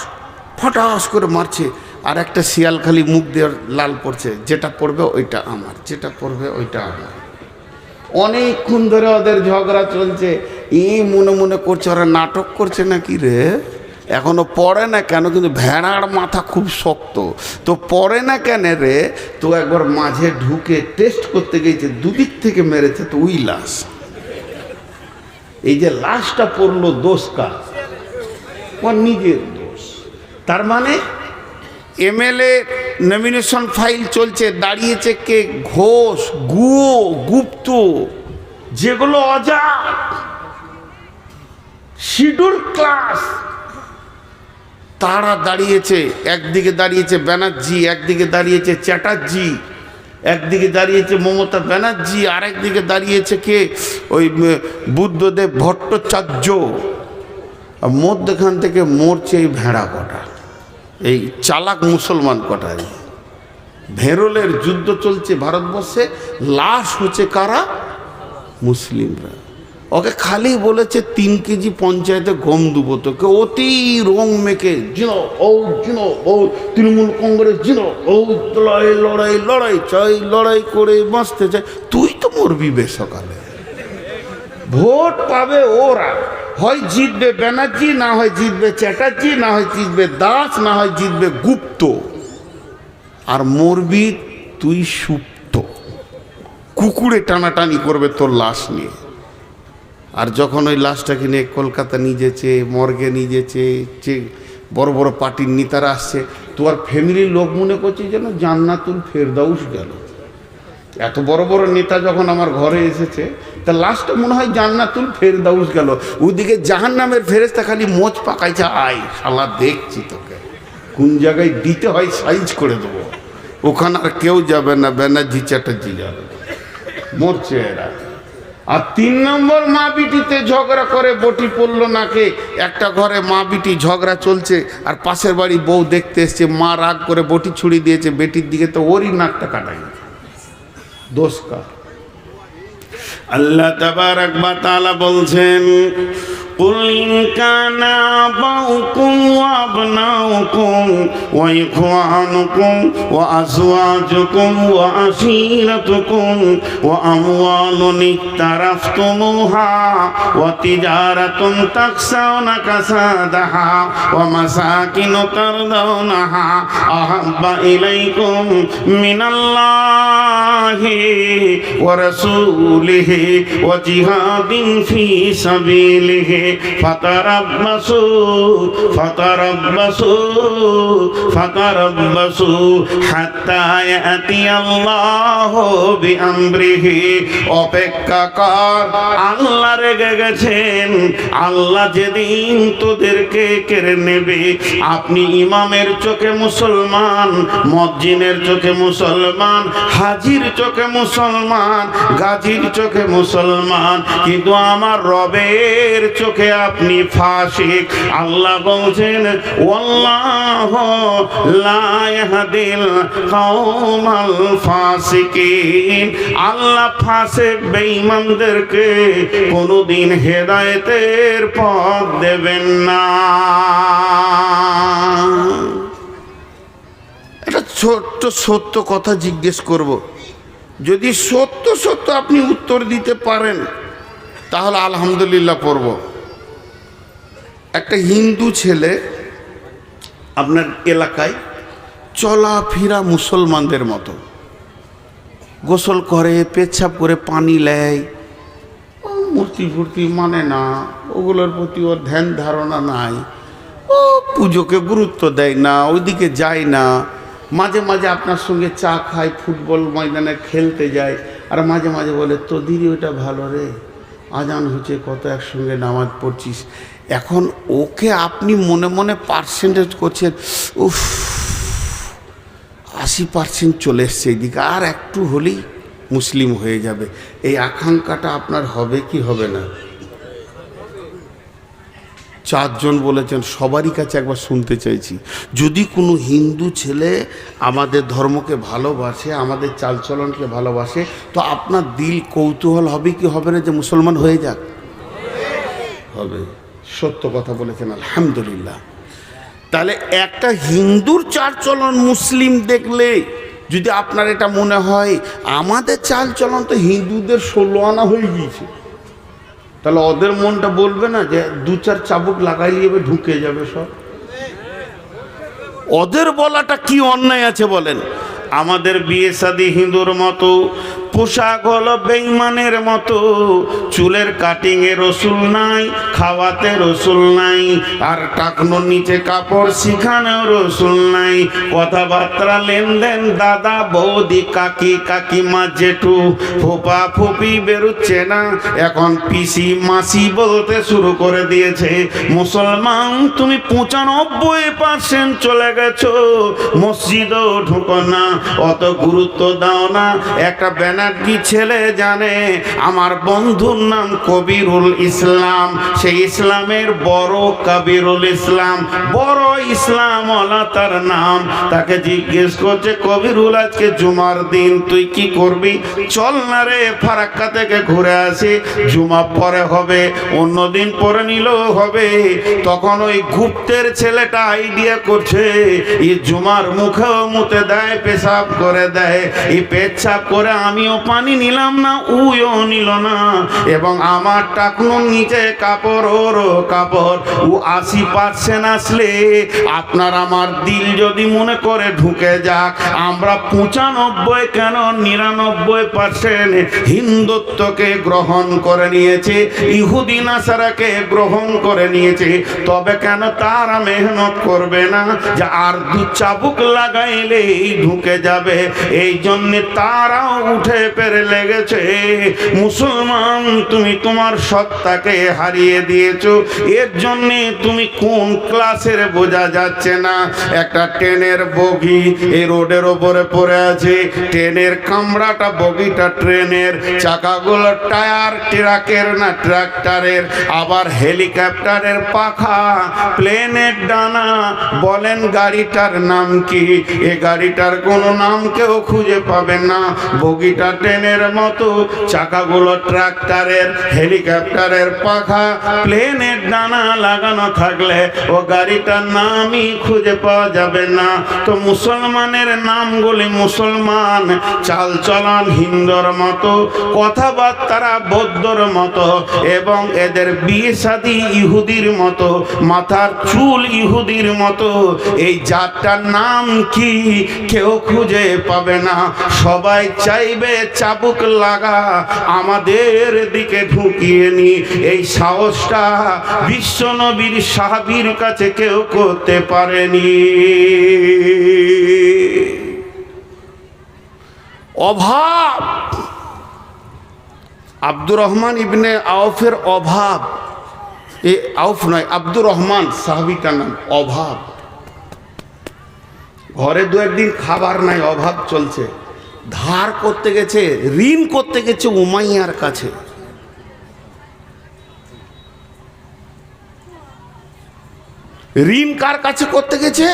ফটাস করে মারছে, আর একটা শিয়াল খালি মুখ দিয়ে লাল পড়ছে, যেটা পড়বে ওইটা আমার, যেটা পড়বে ওইটা আমার। অনেকক্ষণ ধরে ওদের ঝগড়া চলছে। মনে মনে করছে ওরা নাটক করছে নাকি রে, এখনো পড়ে না কেন? কিন্তু ভেড়ার মাথা খুব শক্ত, তো পড়ে না কেন রে? তো একবার মাঝে ঢুকে টেস্ট করতে গিয়েছে, দুদিক থেকে মেরেছে, তো ওই লাশ। এই যে লাশটা পড়লো, দোষ কার? ওর নিজের দোষ। তার মানে এমএলএ নমিনেশন ফাইল চলছে, দাঁড়িয়েছে কে? ঘোষ, গুয়ো, গুপ্ত, যেগুলো অজাত শিডিউল ক্লাস, তারা দাঁড়িয়েছে। একদিকে দাঁড়িয়েছে ব্যানার্জি, একদিকে দাঁড়িয়েছে চ্যাটার্জি, একদিকে দাঁড়িয়েছে মমতা ব্যানার্জি, আরেকদিকে দাঁড়িয়েছে কে? ওই বুদ্ধদেব ভট্টাচার্য। মধ্যখান থেকে মরছে এই ভেড়া কটা, এই চালাক মুসলমান কটাই। ভেরলের যুদ্ধ চলছে ভারতবর্ষে, লাশ হচ্ছে কারা? মুসলিমরা। ওকে খালি বলেছে 3 কেজি পঞ্চায়েতে গম দেবো তোকে, অতি রং মেখে জিনো ও জিনো ও তৃণমূল কংগ্রেস জিনো ও লড়াই লড়াই লড়াই চাই, লড়াই করে বাঁচতে চাই। তুই তো মরবি বেসকালে। ভোট পাবে ওরা, হয় জিতবে ব্যানার্জি, না হয় জিতবে চ্যাটার্জি, না হয় জিতবে দাস, না হয় জিতবে গুপ্ত, আর মরবি তুই সুপ্ত। কুকুরে টানাটানি করবে তোর লাশ নিয়ে। আর যখন ওই লাশটাকে নিয়ে কলকাতা নিয়ে যেছে, মর্গে নিয়ে যেছে, যে বড় বড় পার্টির নেতারা আসছে, তোমার ফ্যামিলির লোক মনে করছে যেন জান্নাতুল ফেরদাউস গেল। এত বড় বড় নেতা যখন আমার ঘরে এসেছে, তা লাশটা মনে হয় জান্নাতুল ফেরদাউস গেল। ওইদিকে জাহান্নামের ফেরেশতা খালি মোচ পাকাইছে, আয় শালা দেখছি তোকে কোন জায়গায় দিতে হয়, সাইজ করে দেবো। ওখানে আর কেউ যাবে না, ব্যানার্জি চ্যাটার্জি যাবে। মরছে এরা। আর 3 নম্বর, মা বিটিতে ঝগড়া করে বটি পড়লো নাকে। একটা ঘরে মা বিটি ঝগড়া চলছে, আর পাশের বাড়ি বউ দেখতে এসছে, মা রাগ করে বটি ছুড়ি দিয়েছে বেটির দিকে, তো ওরই নাকটা কাটাই। দোষ কার? আল্লাহ তাবারক ওয়া তাআলা বলছেন, قل إن كان آباؤكم وأبناؤكم وإخوانكم وأزواجكم وعشيرتكم وأموال اقترفتموها وتجارة تخشون كسادها ومساكن ترضونها أحب إليكم من الله ورسوله وجهاد في سبيله فتربصوا حتى يأتي الله بأمره। অপেক্ষা কর, আল্লাহ রেগে গেছেন। আল্লাহ যেদিন তোদেরকে কেড়ে নেবে, আপনি ইমামের চোখে মুসলমান, মুয়াজ্জিনের চোখে মুসলমান, হাজির চোখে মুসলমান, গাজীর চোখে মুসলমান, কিন্তু আমার রবের চোখে আপনি ফাসিক। আল্লাহ বলছেন, ওয়াল্লাহু লা ইয়াহদিল কওমাল ফাসিকিন। আল্লাহ ফাসিক বেঈমানদেরকে কোনোদিন হেদায়েতের পথ দেবেন না। এটা ছোট্ট সত্য কথা জিজ্ঞেস করব, যদি সত্য সত্য আপনি উত্তর দিতে পারেন তাহলে আলহামদুলিল্লাহ পড়ব। একটা হিন্দু ছেলে আপনার এলাকায় চলাফেরা মুসলমানদের মতো, গোসল করে, পেচ্ছাপ করে, পানি নেয়, মূর্তি ফুর্তি মানে না, ওগুলোর প্রতি ওর ধ্যান ধারণা নাই। ও পুজোকে গুরুত্ব দেয় না, ওইদিকে যায় না। মাঝে মাঝে আপনার সঙ্গে চা খায়, ফুটবল ময়দানে খেলতে যায়, আর মাঝে মাঝে বলে তো দিদি ওইটা ভালো রে, আজান হচ্ছে কত, একসঙ্গে নামাজ পড়ছিস। এখন ওকে আপনি মনে মনে পার্সেন্টেজ করছেন, উফ 80% চলে এসছে এইদিকে, আর একটু হলেই মুসলিম হয়ে যাবে। এই আকাঙ্ক্ষাটা আপনার হবে কি হবে না? 4 জন বলেছেন, সবারই কাছে একবার শুনতে চাইছি, যদি কোনো হিন্দু ছেলে আমাদের ধর্মকে ভালোবাসে, আমাদের চালচলনকে ভালোবাসে, তো আপনার দিল কৌতূহল হবে কি হবে না যে মুসলমান হয়ে যাক? হবে। সত্য কথা বলেছেন, আলহামদুলিল্লাহ। তাহলে একটা হিন্দুর চালচলন মুসলিম দেখলে যদি আপনার এটা মনে হয় আমাদের চালচলন তো হিন্দুদের 16 আনা হয়ে গিয়েছে, তাহলে ওদের মনটা বলবে না যে 2-4 চাবুক লাগাই যাবে, ঢুকে যাবে সব? ওদের বলাটা কি অন্যায় আছে বলেন? আমাদের বিয়ে শাদী হিন্দুর মতো, পোশাক হলো বেঈমানের মতো, চুলের কাটিংয়ে রসুল নাই, খাওয়াতে রসুল নাই, আর টাকনোর নিচে কাপড় শিখানেও রসুল নাই। কথাবার্তা লেনদেন দাদা বৌদি কাকি কাকিমা জেঠু ফুপা ফুপি বেরোচ্ছে না, এখন পিসি মাসি বলতে শুরু করে দিয়েছে। মুসলমান তুমি 95% চলে গেছো, মসজিদও ঢুকো না, অত গুরুত্ব দাও না। একটা ব্যানার্জি ছেলে জানে আমার বন্ধুর নাম কবিরুল ইসলাম, সেই ইসলামের বড় কবিরুল ইসলাম, বড় ইসলাম ওয়ালা তার নাম। তাকে জিজ্ঞেস করছে, কবিরুল আজকে জুমার দিন তুই কি করবি? চল না রে ফারাক্কা থেকে ঘুরে আসি, জুমা পরে হবে, অন্য দিন পরে নিলেও হবে। তখন ওই গুপ্তের ছেলেটা আইডিয়া করছে, এই জুমার মুখেও মুতে দেয়, পেশাব করে দেয়, এই পেচ্ছাপ করে আমিও পানি নিলাম না, উইও নিল না, এবং আমার টাকনুর নিচে কাপড় ওরও কাপড়। ও 80% আসলে আপনার আমার দিল যদি মনে করে ঢুকে যাক, আমরা 95 কেন 99% হিন্দুত্বকে গ্রহণ করে নিয়েছে, ইহুদি নাসারাকে গ্রহণ করে নিয়েছে, তবে কেন তারা মেহনত করবে না যে আর 2 চাবুক লাগাইলেই ঢুকে যাবে? এই জন্যে তারাও উঠে পেরে লেগেছে। মুসলমান তুমি তোমার সত্তাকে হারিয়ে দিয়েছো, এর জন্যে তুমি কোন ক্লাসের বোঝা যাচ্ছে না। একটা ট্রেনের বগি এই রোডের ওপরে পড়ে আছে, ট্রেনের কামড়াটা বগিটা ট্রেনের, চাকাগুলো টায়ার ট্রাকের না ট্রাক্টরের, আবার হেলিকপ্টারের পাখা, প্লেনের ডানা, বলেন গাড়িটার নাম কি? এ গাড়িটার কোনো নাম কেউ খুঁজে পাবে না। বগিটা ট্রেনের মতো, চাকাগুলো ট্রাক্টরের, হেলিকপ্টারের পাখা, প্লেনের ডানা লাগানো থাকলে ও গাড়িটার নামই খুঁজে পাওয়া যাবে না। তো মুসলমানের নামগুলি মুসলমান, চালচলন হিন্দুর মতো, কথাবার্তা বৌদ্ধর মতো, এবং এদের বিয়ে শাদী ইহুদির মতো, মাথার চুল ইহুদির মতো। এই জাতটার নাম কি কেউ খুঁজে পাবে না। সবাই চাইবে চাবুক লাগা আমাদের দিকে ঢুকিয়ে নি। এই সাহসটা বিশ্ব নবীর সাহাবীর কাছে কেউ করতে পারেনি। অভাব, আব্দুর রহমান ইবনে আউফের অভাব, এ আউফ নয়, আব্দুর রহমান সাহাবীটার নাম। অভাব, ঘরে 2-1 দিন খাবার নাই, অভাব চলছে, ধার করতে গেছে, ঋণ করতে গেছে উমাইয়ার কাছে। ঋণ কার কাছে করতে গেছে?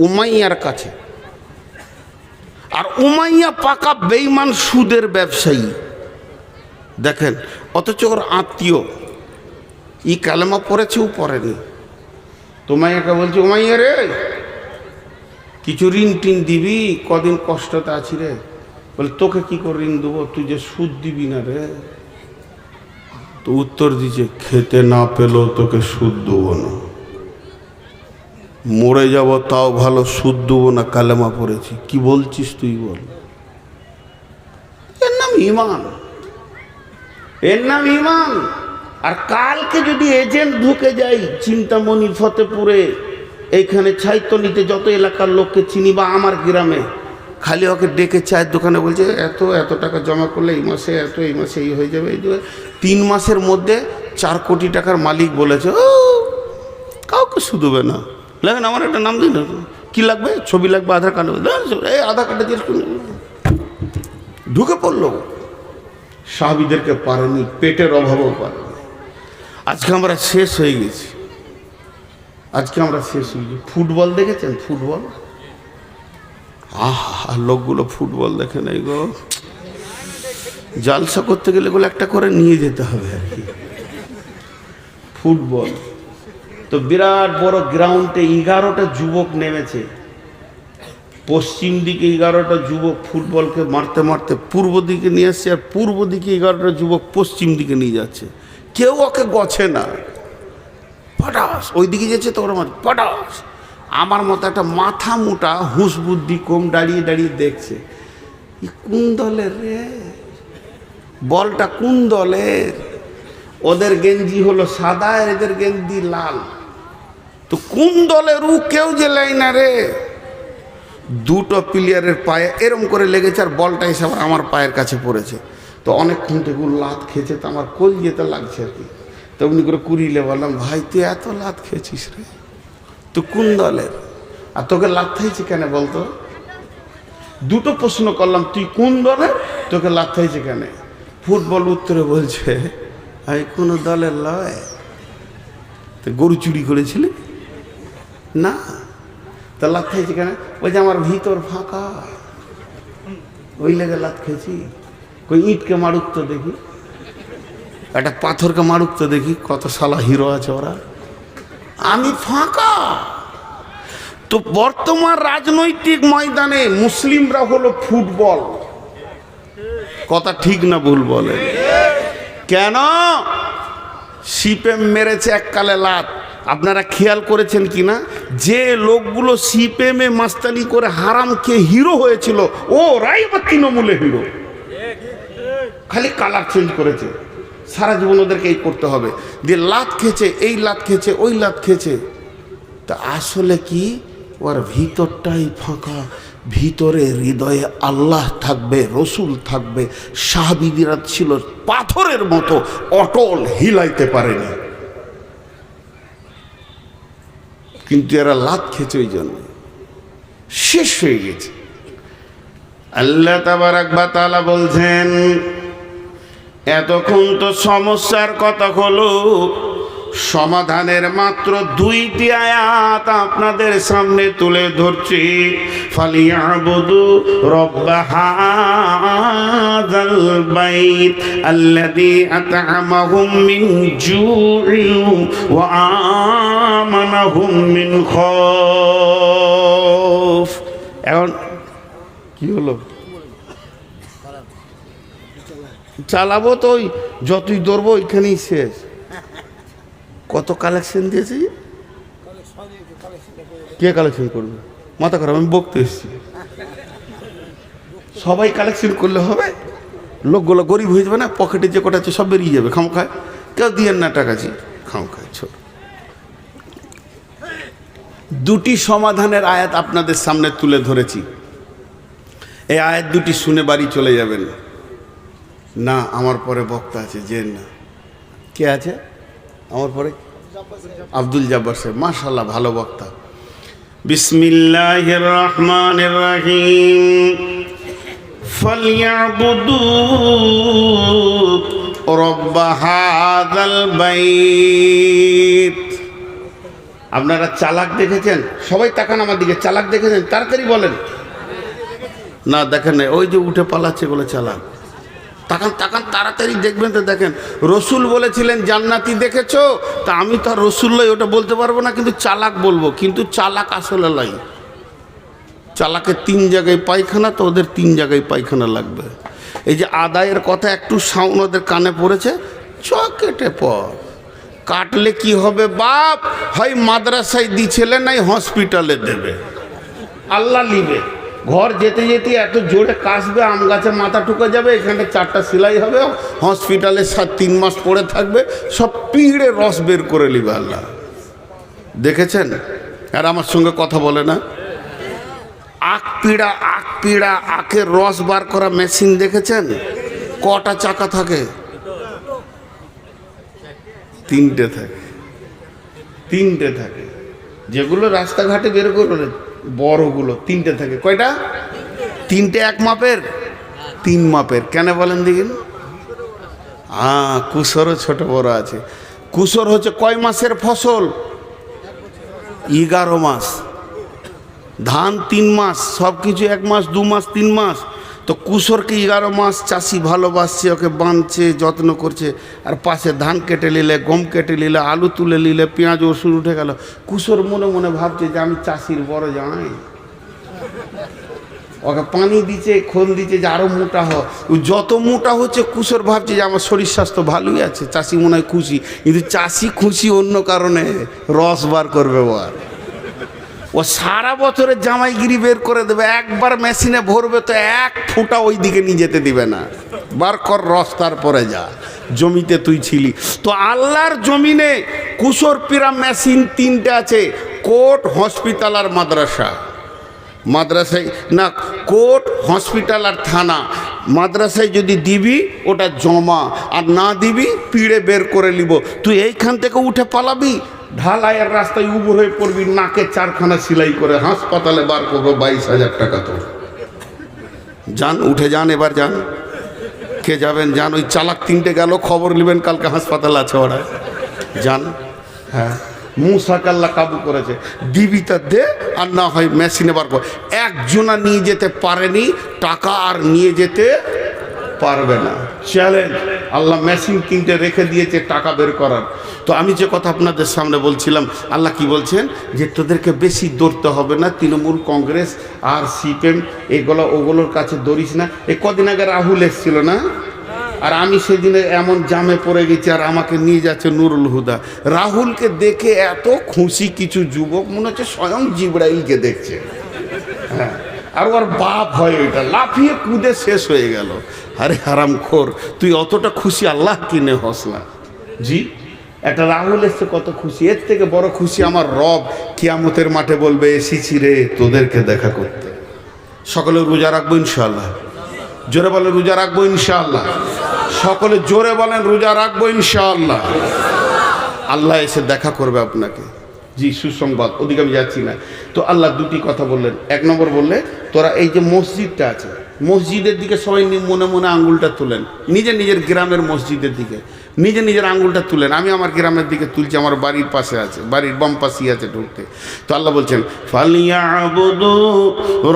উমাইয়ার কাছে। আর উমাইয়া পাকা বেঈমান, সুদের ব্যবসায়ী। দেখেন, অথচ ওর আত্মীয়, ই কালেমা পড়েছে, ও পড়েনি। উমাইয়াকে বলছে, উমাইয়া রে কিছু ঋণ টিন দিবি, কদিন কষ্টতে আছি রে। বলে, তোকে কি করে ঋণ দেবো, তুই যে সুদ দিবি না রে। তো উত্তর দিচ্ছে, খেতে না পেলেও তোকে সুদ দেবো না, মরে যাব তাও ভালো, সুদ দেবো না, কালেমা পড়েছি। কি বলছিস তুই বল? এর নাম ইমান, এর নাম ইমান। আর কালকে যদি এজেন্ট ঢুকে যাই চিন্তামণি, ফতেপুরে, এইখানে ছাইতনিতে যত এলাকার লোককে চিনি বা আমার গ্রামে, খালি ওকে ডেকে চায়ের দোকানে বলছে এত টাকা জমা করলে এই মাসে এই মাসে এই হয়ে যাবে, এই 3 মাসের মধ্যে 4 কোটি টাকার মালিক বলেছে, ও কাউকে শুধবে না, লাগেন আমার একটা নাম দিন, কি লাগবে, ছবি লাগবে, আধার কার্ড, এই আধার কার্ডে দিয়ে ঢুকে পড়লো। সাহাবীদেরকে পারেনি, পেটের অভাবও পারেনি। আজকে আমরা শেষ হয়ে গেছি, ফুটবল দেখেছেন? ফুটবল, আর লোকগুলো ফুটবল দেখে নাই গো, জালসা করতে গেলে এগুলো একটা করে নিয়ে যেতে হবে আর কি। ফুটবল তো বিরাট বড় গ্রাউন্ডে 11টা যুবক নেমেছে, পশ্চিম দিকে 11টা যুবক ফুটবলকে মারতে মারতে পূর্ব দিকে নিয়ে আসছে, আর পূর্ব দিকে 11টা যুবক পশ্চিম দিকে নিয়ে যাচ্ছে, কেউ ওকে গছে না, পটাস ওই দিকে যাচ্ছে তো ওরা পটাস। আমার মতো একটা মাথা মোটা হুঁশ বুদ্ধি কম দাঁড়িয়ে দাঁড়িয়ে দেখছে, কোন দলের রে, বলটা কোন দলের, ওদের গেঞ্জি হলো সাদা, এদের গেঞ্জি লাল, তো কোন দলের ও কেউ যে লাই না রে। 2টো প্লেয়ারের পায়ে এরম করে লেগেছে, আর বলটা এসে আমার পায়ের কাছে পড়েছে, তো অনেকক্ষণ থেকে লাত খেয়েছে, তো আমার কোল যেতে লাগছে আর কি। তো উনি করে কুড়িলে বললাম, ভাই তুই এত লাত খেয়েছিস রে, তুই কোন দলের, আর তোকে লাত খাইছে কেন বলতো? 2টো প্রশ্ন করলাম, তুই কোন দলের, তোকে লাত খাইছে কেন? ফুটবল উত্তরে বলছে, আমি কোনো দলের লয়। তো গরু চুরি করেছিলি না, তা লাত খাইছে কেন? বলছে আমার ভিতর ফাঁকা, ওই লেগে লাত খেয়েছি। কই ইটকে মারুক তো দেখি, একটা পাথরকে মারুক তো দেখি, কত শালা হিরো আছে ওরা, আমি ফাঁকা। তো বর্তমান রাজনৈতিক ময়দানে মুসলিমরা হলো ফুটবল, কথা ঠিক না ভুল বলে? কেন? সিপিএম মেরেছে এককালে লাত, আপনারা খেয়াল করেছেন কিনা? যে লোকগুলো সিপিএমে মাস্তানি করে হারাম খেয়ে হিরো হয়েছিল, ও রাই বা তৃণমূলে হিরো, খালি কালার চেঞ্জ করেছে, সারা জীবন ওদেরকে এই করতে হবে, দিয়ে লাত খেয়েছে, এই লাত খেয়েছে, ওই লাত খেয়েছে। তা আসলে কি, ওর ভিতরটাই ফাঁকা, ভিতরে হৃদয়ে আল্লাহ থাকবে, রসুল থাকবে, সাহাবীরা ছিল পাথরের মতো অটল, হিলাইতে পারেনি, কিন্তু এরা লাত খেয়েছে, ওই জন্য শেষ হয়ে গেছে। আল্লাহ তাবারাক ওয়া তাআলা বলছেন, এতক্ষণ তো সমস্যার কথা হলো, সমাধানের মাত্র 2টি আয়াত আপনাদের সামনে তুলে ধরছি। ফালিয়াবুদু রব্ব হাযাল বাইত আল্লাযী আত'আমাহুম মিন জু'ইন ওয়া আমানাহুম মিন খাউফ। এখন কি হলো? চালাবো তো, ওই যতই ধরবো ওইখানেই শেষ। কত কালেকশন দিয়েছি, কে কালেকশন করবে? মাথা খারাপ, আমি বকতে এসেছি। সবাই কালেকশন করলে হবে? লোকগুলো গরিব হয়ে যাবে না, পকেটে যে কটা আছে সব বেরিয়ে যাবে খামখায়, কেউ দিয়েন না টাকাছি খামখায়। ছোট 2টি সমাধানের আয়াত আপনাদের সামনে তুলে ধরেছি, এই আয়াত 2টি শুনে বাড়ি চলে যাবেন না। আমার পরে বক্তা আছে, যে না কে আছে আমার পরে? আব্দুল জব্বার সাহেব, মাশাআল্লাহ ভালো বক্তা। বিসমিল্লাহির রহমানির রহিম। ফালইয়াবুদু রব্ব হাযাল বাইত। আপনারা চালাক দেখেছেন? সবাই তাকান আমার দিকে, চালাক দেখেছেন? তাড়াতাড়ি বলেন। না দেখেন না, ওই যে উঠে পালাচ্ছে বলে চালাক। তাকান তাকান, তাড়াতাড়ি দেখবেন। তো দেখেন, রসুল বলেছিলেন জান্নাতি দেখেছো, তা আমি তো রসুল লই, ওটা বলতে পারবো না, কিন্তু চালাক বলবো। কিন্তু চালাক আসলে লাই, চালাকের 3 জায়গায় পায়খানা, তো ওদের 3 জায়গায় পায়খানা লাগবে। এই যে আদায়ের কথা একটু সাউন্ড ওদের কানে পড়েছে, চকেটে পর কাটলে কি হবে বাপ? হয় মাদ্রাসায় দিছিলে, নাই হসপিটালে দেবে, আল্লাহ নিবে। ঘর যেতে যেতে এত জোরে কাশবে, আম গাছে মাথা ঠুকে যাবে, এখানে 4টা সেলাই হবে, হসপিটালে 3 মাস পড়ে থাকবে, সব পিঁড়ে রস বের করে নিবে আল্লাহ। দেখেছেন? আর আমার সঙ্গে কথা বলে না। আখ পিড়া আখের রস বার করা মেশিন দেখেছেন? কটা চাকা থাকে? 3টে থাকে। 3টে থাকে। যেগুলো রাস্তাঘাটে বের করে বড়গুলো 3টে থাকে। কয়টা? 3টে এক মাপের? 3 মাপের। কেন বলেন দেখিন? কুসরও ছোট বড় আছে। কুসর হচ্ছে কয় মাসের ফসল? 11 মাস। ধান 3 মাস, সব কিছু 1 মাস 2 মাস 3 মাস। তো কুসরকে 11 মাস চাষি ভালোবাসছে, ওকে বাঁধছে, যত্ন করছে। আর পাশে ধান কেটে নিলে, গম কেটে নিলে, আলু তুলে নিলে, পেঁয়াজ ওষুধ উঠে গেল। কুসর মনে মনে ভাবছে যে আমি চাষির বড় জানাই, ওকে পানি দিচ্ছে, খোল দিচ্ছে যে আরো মোটা হয়। যত মোটা হচ্ছে কুসর ভাবছে যে আমার শরীর স্বাস্থ্য ভালোই আছে, চাষি মনে হয় খুশি। কিন্তু চাষি খুশি অন্য কারণে, রস বার করবে ও সারা বছরের জামাইগিরি বের করে দেবে। একবার মেশিনে ভরবে তো 1 ফুটা ওই দিকে নিয়ে যেতে দিবে না। বার কর রস, তারপরে যা, জমিতে তুই ছিলি। তো আল্লাহর জমিনে কুসর পিরা মেশিন 3টে আছে, কোর্ট, হসপিটাল আর মাদ্রাসা। মাদ্রাসায় না, কোর্ট, হসপিটাল আর থানা। মাদ্রাসায় যদি দিবি ওটা জমা, আর না দিবি পিড়ে বের করে নিব। তুই এইখান থেকে উঠে পালাবি, ঢালাইয়ের রাস্তায় উবুর হয়ে পড়বি, নাকে 4খানা সেলাই করে হাসপাতালে বার করবো 22,000 টাকা। তো যান, উঠে যান, এবার যান। কে যাবেন? যান। ওই চালাক 3টে গেল, খবর নেবেন কালকে হাসপাতাল আছে ওরা। যান। হ্যাঁ, মুসাকাল্লা কাবু করেছে। দিবি তা দে, আর না হয় মেশিনে বার কর। একজনা নিয়ে যেতে পারেনি টাকা, আর নিয়ে যেতে পারবে না। চ্যালেঞ্জ। আল্লাহ মেশিন 3টে রেখে দিয়েছে টাকা বের করার। তো আমি যে কথা আপনাদের সামনে বলছিলাম, আল্লাহ কি বলছেন? যে তোদেরকে বেশি দৌড়তে হবে না, তৃণমূল, কংগ্রেস আর সিপিএম এগুলো ওগুলোর কাছে দৌড়িস না। এই কদিন আগে রাহুল এসেছিল না, আর আমি সেদিনে এমন জামে পড়ে গেছি, আর আমাকে নিয়ে যাচ্ছে নুরুল হুদা। রাহুলকে দেখে এত খুশি কিছু যুবক, মনে হচ্ছে স্বয়ং জিবরাইলকে দেখছে। হ্যাঁ, আর ওর বাপ হয় ওইটা, লাফিয়ে কুদে শেষ হয়ে গেল। আরে হারামখোর, তুই অতটা খুশি আল্লাহ কিনে হস না। জি, একটা রাহুল এসছে, কত খুশি। এর থেকে বড় খুশি আমার রব কিয়ামতের মাঠে বলবে, এসেছি রে তোদেরকে দেখা করতে। সকলে রোজা রাখবো ইনশাআল্লাহ। জোরে বলেন রোজা রাখবো ইনশাআল্লাহ। সকলে জোরে বলেন রোজা রাখবো ইনশাআল্লাহ। আল্লাহ এসে দেখা করবে আপনাকে। জি, সুসংবাদ, ওদিকে আমি যাচ্ছি না। তো আল্লাহ 2টি কথা বললেন। 1 নম্বর বললে, তোরা এই যে মসজিদটা আছে, মসজিদের দিকে সবাই মনে মনে আঙ্গুলটা তুলেন। নিজের গ্রামের মসজিদের দিকে নিজের আঙ্গুলটা তুলেন। আমি আমার গ্রামের দিকে তুলছি, আমার বাড়ির পাশে আছে, বাড়ির বাম পাশেই আছে ঢুকতে। তো আল্লাহ বলছেন, ফালিয়াবুদু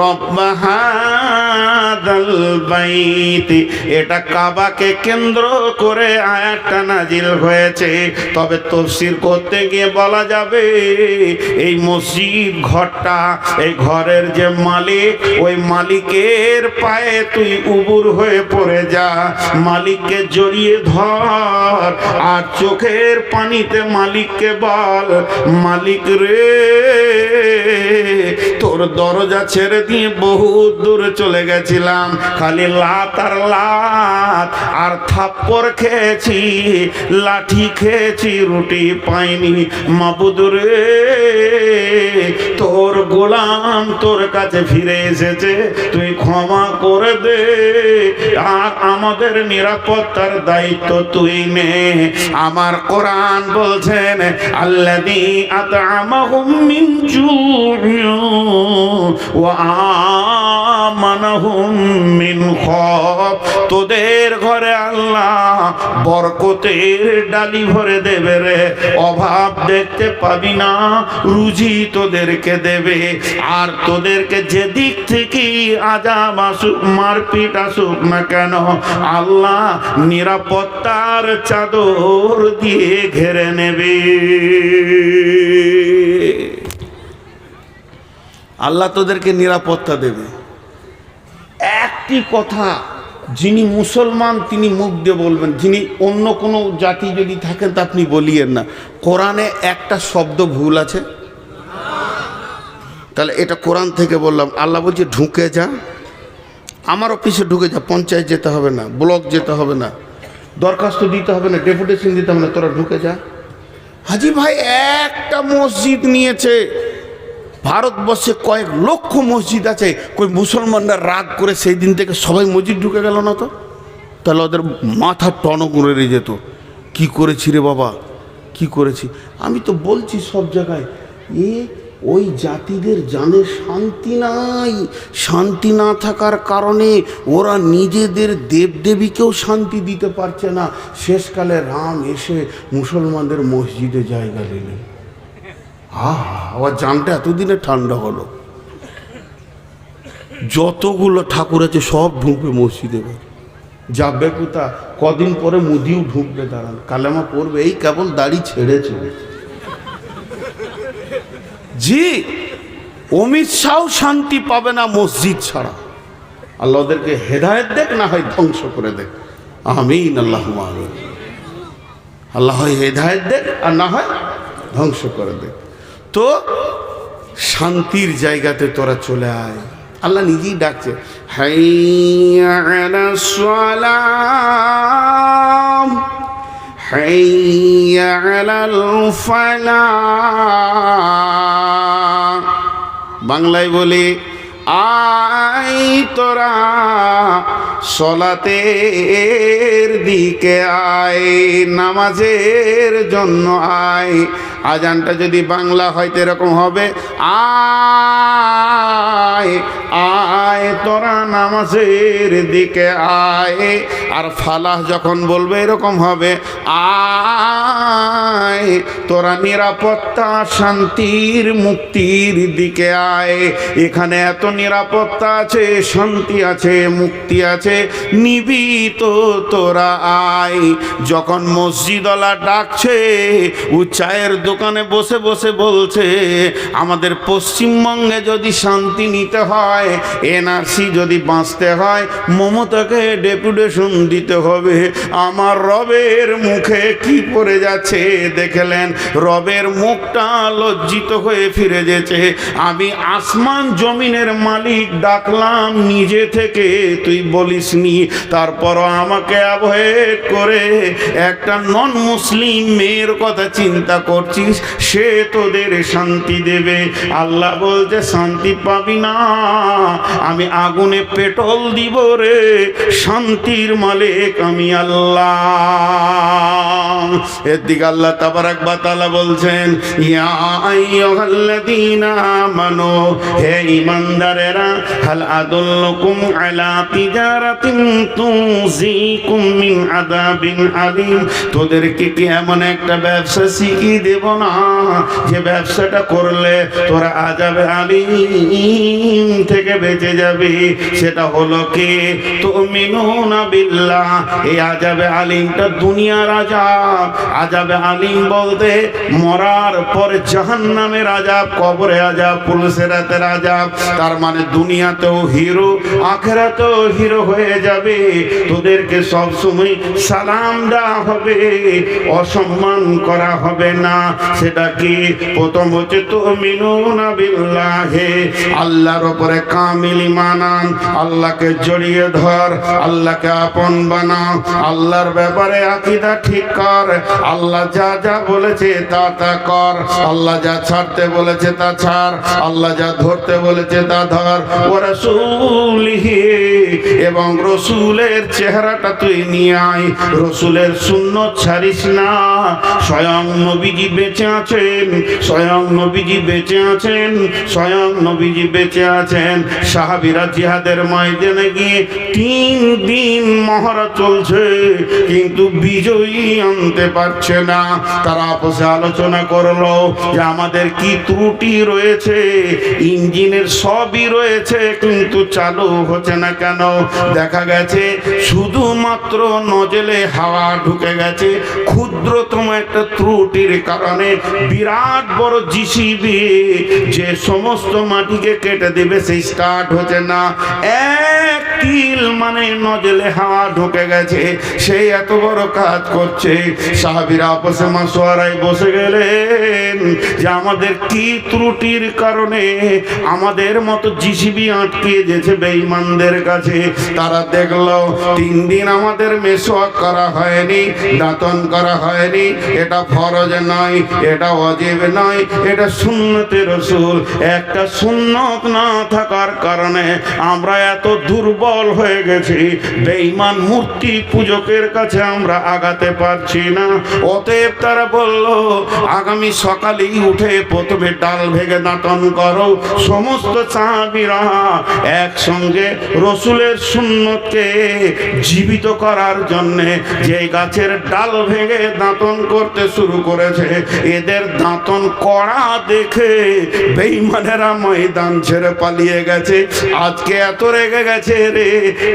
রব্ব হাযাল বাইত। এটা কাবাকে কেন্দ্র করে আয়াতটা নাজিল হয়েছে। তবে তাফসীর করতে গিয়ে বলা যাবে, এই মসজিদ ঘরটা, এই ঘরের যে মালিক, ওই মালিকের পায়ে তুই উবুর হয়ে পড়ে যা, মালিককে জড়িয়ে ধর, আর চোখের পানিতে মালিককে বল, মালিক রে, তোর দরজা ছেড়ে দিয়ে বহুত দূরে চলে গেছিলাম, খালি লাত আর লাত আর থাপ্পড় খেয়েছি, লাঠি খেয়েছি, রুটি পাইনি। মাবুদ রে, তোর গোলাম তোর কাছে ফিরে এসেছে, তুই ক্ষমা করে দে, আর আমাদের নিরাপত্তার দায়িত্ব তুই নে। আমার কোরআন বলছেন, আল্লাযী আত'আমাহুম মিন জু'ইন ওয়া আমানাহুম মিন খাওফ। তোদের ঘরে আল্লাহ বরকতের ডালি ভরে দেবে রে, অভাব দেখতে পাবি না, রুজি তোদেরকে দেবে। আর তোদেরকে যে দিক থেকে আযাব আসুক, মারপিট আসুক না কেন, আল্লাহ নিরাপত্তার চাদর দিয়ে ঘেরে নেবে। আল্লাহ তোদেরকে নিরাপত্তা দেবে। একটি কথা যিনি মুসলমান তিনি মুখ দিয়ে বলবেন, যিনি অন্য কোনো জাতি যদি থাকেন তা আপনি বলিয়েন না, কোরআনে একটা শব্দ ভুল আছে? তাহলে এটা কোরআন থেকে বললাম। আল্লাহ বলছে ঢুকে যা, আমার অফিসে ঢুকে যা, পঞ্চায়েত যেতে হবে না, ব্লক যেতে হবে না, দরখাস্ত দিতে হবে না, ডেপুটেশন দিতে হবে না, তোরা ঢুকে যা। হাজি ভাই একটা মসজিদ নিয়েছে, ভারতবর্ষে কয়েক লক্ষ মসজিদ আছে, কই মুসলমানরা রাগ করে সেই দিন থেকে সবাই মসজিদ ঢুকে গেল না তো? তাহলে ওদের মাথা টনক উড়ে যেত, কি করেছি রে বাবা, কি করেছি। আমি তো বলছি সব জায়গায়, ওই জাতিদের জানে শান্তি নাই, শান্তি না থাকার কারণে ওরা নিজেদের দেবদেবীকেও শান্তি দিতে পারছে না। শেষকালে রাম এসে মুসলমানদের মসজিদে জায়গা দিলেন। আমার জানটা এতদিনে ঠান্ডা হলো। যতগুলো ঠাকুর আছে সব ঢুকবে মসজিদে, যাবে কোথা? কদিন পরে মুদিও ঢুকবে, দাঁড়ান কালেমা পড়বে, এই কেবল দাড়ি ছেড়েছে। জি, অমিত শাহ শান্তি পাবে না মসজিদ ছাড়া। আল্লাহ ওদেরকে হেদায়েত দেখ, না হয় ধ্বংস করে দেখ। আমিন, আল্লাহুম্মা আমিন। আল্লাহ হয় হেদায়েত দেখ, আর না হয় ধ্বংস করে দেখ। তো শান্তির জায়গাতে তোরা চলে আয়। আল্লাহ নিজেই ডাকছে, হাইয়া আলাস সালাম, হাইয়া আলাল ফালাহ। বাংলায় বলি, আয় তোরা সলাতের দিকে আয়, নামাজের জন্য আয়। আজানটা যদি বাংলা হয় তো এরকম হবে, আয় আয় তোরা নামাজের দিকে আয়। আর ফালাহ যখন বলবে এরকম হবে, আয় তোরা নিরাপত্তা, শান্তির, মুক্তির দিকে আয়। এখানে এত নিরাপত্তা আছে, শান্তি আছে, মুক্তি আছে, নিবি তো তোরা আয়। যখন মসজিদওয়ালা ডাকছে, ও চায়ের দোকানে বসে বসে বলছে, আমাদের পশ্চিমবঙ্গে যদি শান্তি নিতে হয়, এনআরসি যদি বাঁচতে হয়, মমতাকে ডেপুটেশন দিতে হবে। আমার রবের মুখে কি পড়ে যাচ্ছে দেখলেন? রবের মুখটা লজ্জিত হয়ে ফিরে যেছে। আমি আসমান জমিনের মালিক ডাকলাম নিজে থেকে, তুই বলিসনি। তারপরও আমাকে অ্যাভয়েড করে একটা নন মুসলিম মেয়ের কথা চিন্তা করছিস, সে তোদের শান্তি দেবে। আল্লাহ বলছে শান্তি পাবি না, আমি আগুনে পেট্রোল দিব রে। শান্তির মালিক আমি আল্লাহ। এর দিকে আল্লাহ তাবারাক ওয়া তাআলা বলছেন, ইয়া আইয়ুহাল্লাযীনা আমানু, হে ঈমানদারেরা, হাল আদুল্লুকুম আলা তিজারাতিন তুনজিকুম মিন আযাবিন আলীম। তোদেরকে কি এমন একটা ব্যবসা শিখিয়ে দেব না, যে ব্যবসাটা করলে তোরা আযাবে আলীম থেকে বেঁচে যাবে? সেটা হলো কি? তুমিনুনা বিল্লাহ। এই আযাবে আলীমটা দুনিয়ার আযাব। আযাবে আলীম বলতে মরার পরে জাহান্নামের আযাব, কবরে আযাব, পুলসিরাতের আযাব। তার মানে দুনিয়াতেও হিরো, আখিরাতেও হিরো হয়ে যাবে। তোদেরকে সব সময় সালাম দেওয়া হবে, অসম্মান করা হবে না। সেটা কি? প্রথম হচ্ছে তুমিনুনা বিল্লাহি, আল্লাহর উপরে কামিল ঈমান আন, আল্লাহকে জড়িয়ে ধর, আল্লাহকে আপন বানাও, আল্লাহর ব্যাপারে আকীদা ঠিক কর। আল্লাহ যা যা বলেছে তা তা কর, আল্লাহ যা ছাড়তে বলেছে তা ছাড়, আল্লাহ যা ধরতে বলেছে তা ধর। ওয়া রাসূলিহি, এবং রসুলের চেহারাটা তুই নিয়ে আয়, রসুলের সুন্নত ছাড়িস না। স্বয়ং নবীজি বেঁচে আছেন, স্বয়ং নবীজি বেঁচে আছেন, স্বয়ং নবীজি বেঁচে আছেন। সাহাবীরা জিহাদের ময়দানে গিয়ে 3 দিন মহড়া চলছে, কিন্তু বিজয়ী আনতে পারছে না। তারা আপসে আলোচনা করলো যে আমাদের কি ত্রুটি রয়েছে, ইঞ্জিনের সবই রয়েছে কিন্তু চালু হচ্ছে না কেন? দেখা গেছে শুধুমাত্র নজলে হাওয়া ঢুকে গেছে। ক্ষুদ্রতম একটা ত্রুটির কারণে বিরাট বড় জিসিবি যে সমস্ত মাটিকে কেটে দেবে, সেই স্টার্ট হচ্ছে না। এক তিল মানে নজলে হাওয়া ঢুকে গেছে, সেই এত বড় কাজ করছে। সাহাবীরা আপসে মাসওয়ারায় বসে গেলেন যে আমাদের কি ত্রুটির কারণে আমাদের মতো জিসিবি আটকে যেছে বেঈমানদের কাছে। তারা দেখলো 3 দিন আমাদের মেসওয়াক করা হয়নি, দাঁতন করা হয়নি, এটা ফরজ নয়, এটা ওয়াজিব নয়, এটা সুন্নতে রাসূল। একটা সুন্নত না থাকার কারণে আমরা এত দুর্বল হয়ে গেছি, বেঈমান মূর্তি পূজকের কাছে আমরা আগাতে পারছি না। অতএব তারা বলল আগামী সকালেই উঠে প্রথমে ডাল ভেঙে দাঁতন করো। সমস্ত সাহাবীরা একসঙ্গে রসুলের সুন্নতকে জীবিত করার জন্যে যে গাছের ডাল ভেঙে দাঁতন করতে শুরু করেছে, এদের দাঁতন কড়া দেখে বেঈমানেরা ময়দান ছেড়ে পালিয়ে গেছে। আজকে এত রেগে গেছে রে,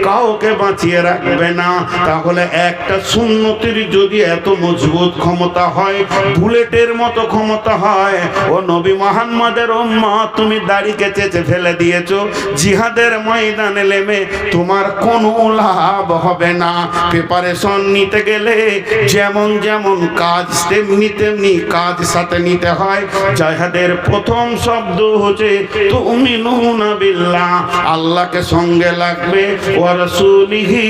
কাউকে বাঁচিয়ে রাখবে না। তাহলে একটা সুন্নতির যদি এত মজবুত ক্ষমতা হয়, বুলেটের মতো ক্ষমতা হয়, ও নবী মুহাম্মদের উম্মত তুমি দাড়িকে চেঁচে ফেলে দিয়েছো, জিহাদের ময়দানে নেমে তোমার কোনো লাভ হবে না। প্রিপারেশন নিতে গেলে যেমন যেমন কাজ তেমনি তেমনি কাজ সাথে নিতে হয়। জিহাদের প্রথম শব্দ হচ্ছে তুমিনুনা বিল্লাহ, আল্লাহকে সঙ্গে লাগবে, ওয়া রাসূলিহি,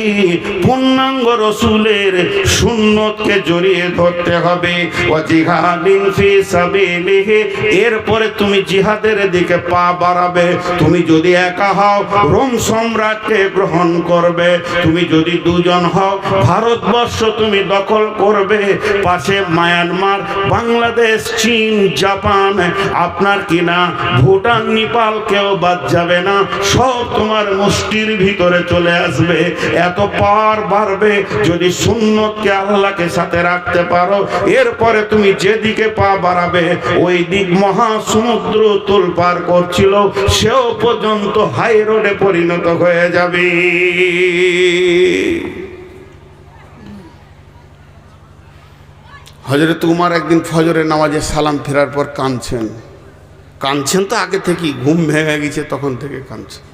পূর্ণাঙ্গ রসুলের সুন্নতকে জড়িয়ে ধরতে হবে, ওয়া জিহাদিন ফি সাবিলিহি, এরপরে তুমি জিহাদের দিকে পা বাড়াবে। তুমি যদি একা হও রোম সম্রাটকে গ্রহণ করবে, তুমি যদি দুজন হও ভারতবর্ষ তুমি দখল করবে, পাশে মায়ানমার, বাংলাদেশ, চীন, জাপান, আপনার কিনা ভুটান, নেপাল কেউ বাদ যাবে না, সব তোমার মুষ্টির ভিতরে চলে আসবে। এত পার বাড়বে যদি সুন্নতকে আল্লাহকে সাথে রাখতে পারো। এরপরে তুমি যেদিকে পা বাড়াবে ওই দিক মহাসমুদ্র তোলপার করছিল, সেও পর্যন্ত হাই রোডে পরিণত হয়ে যাবে। হযরত উমর একদিন ফজরের নামাজে সালাম ফেরার পর কাঁদছেন তো আগে থেকেই, ঘুম ভেঙে গেছে তখন থেকে কাঁদছেন।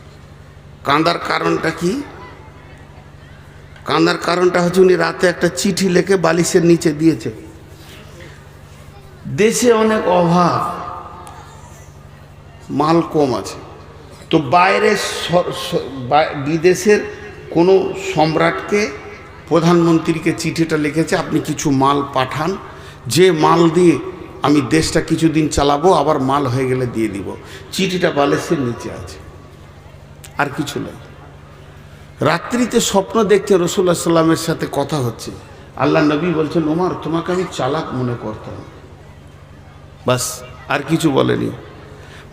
কাঁদার কারণটা কি? কাঁদার কারণটা হচ্ছে উনি রাতে একটা চিঠি লিখে বালিশের নিচে দিয়েছে। দেশে অনেক অভাব, মাল কম আছে, তো বাইরে বিদেশের কোনো সম্রাটকে, প্রধানমন্ত্রীকে চিঠিটা লিখেছে আপনি কিছু মাল পাঠান, যে মাল দিয়ে আমি দেশটা কিছুদিন চালাবো, আবার মাল হয়ে গেলে দিয়ে দিব। চিঠিটা বালিশের নিচে আছে, আর কিছু নেই। রাত্রিতে স্বপ্ন দেখছে রাসূলুল্লাহ সাল্লাল্লাহু আলাইহি ওয়াসাল্লামের সাথে কথা হচ্ছে। আল্লাহ নবী বলছেন ওমর তোমাকে আমি চালাক মনে করতাম, বাস, আর কিছু বলেনি।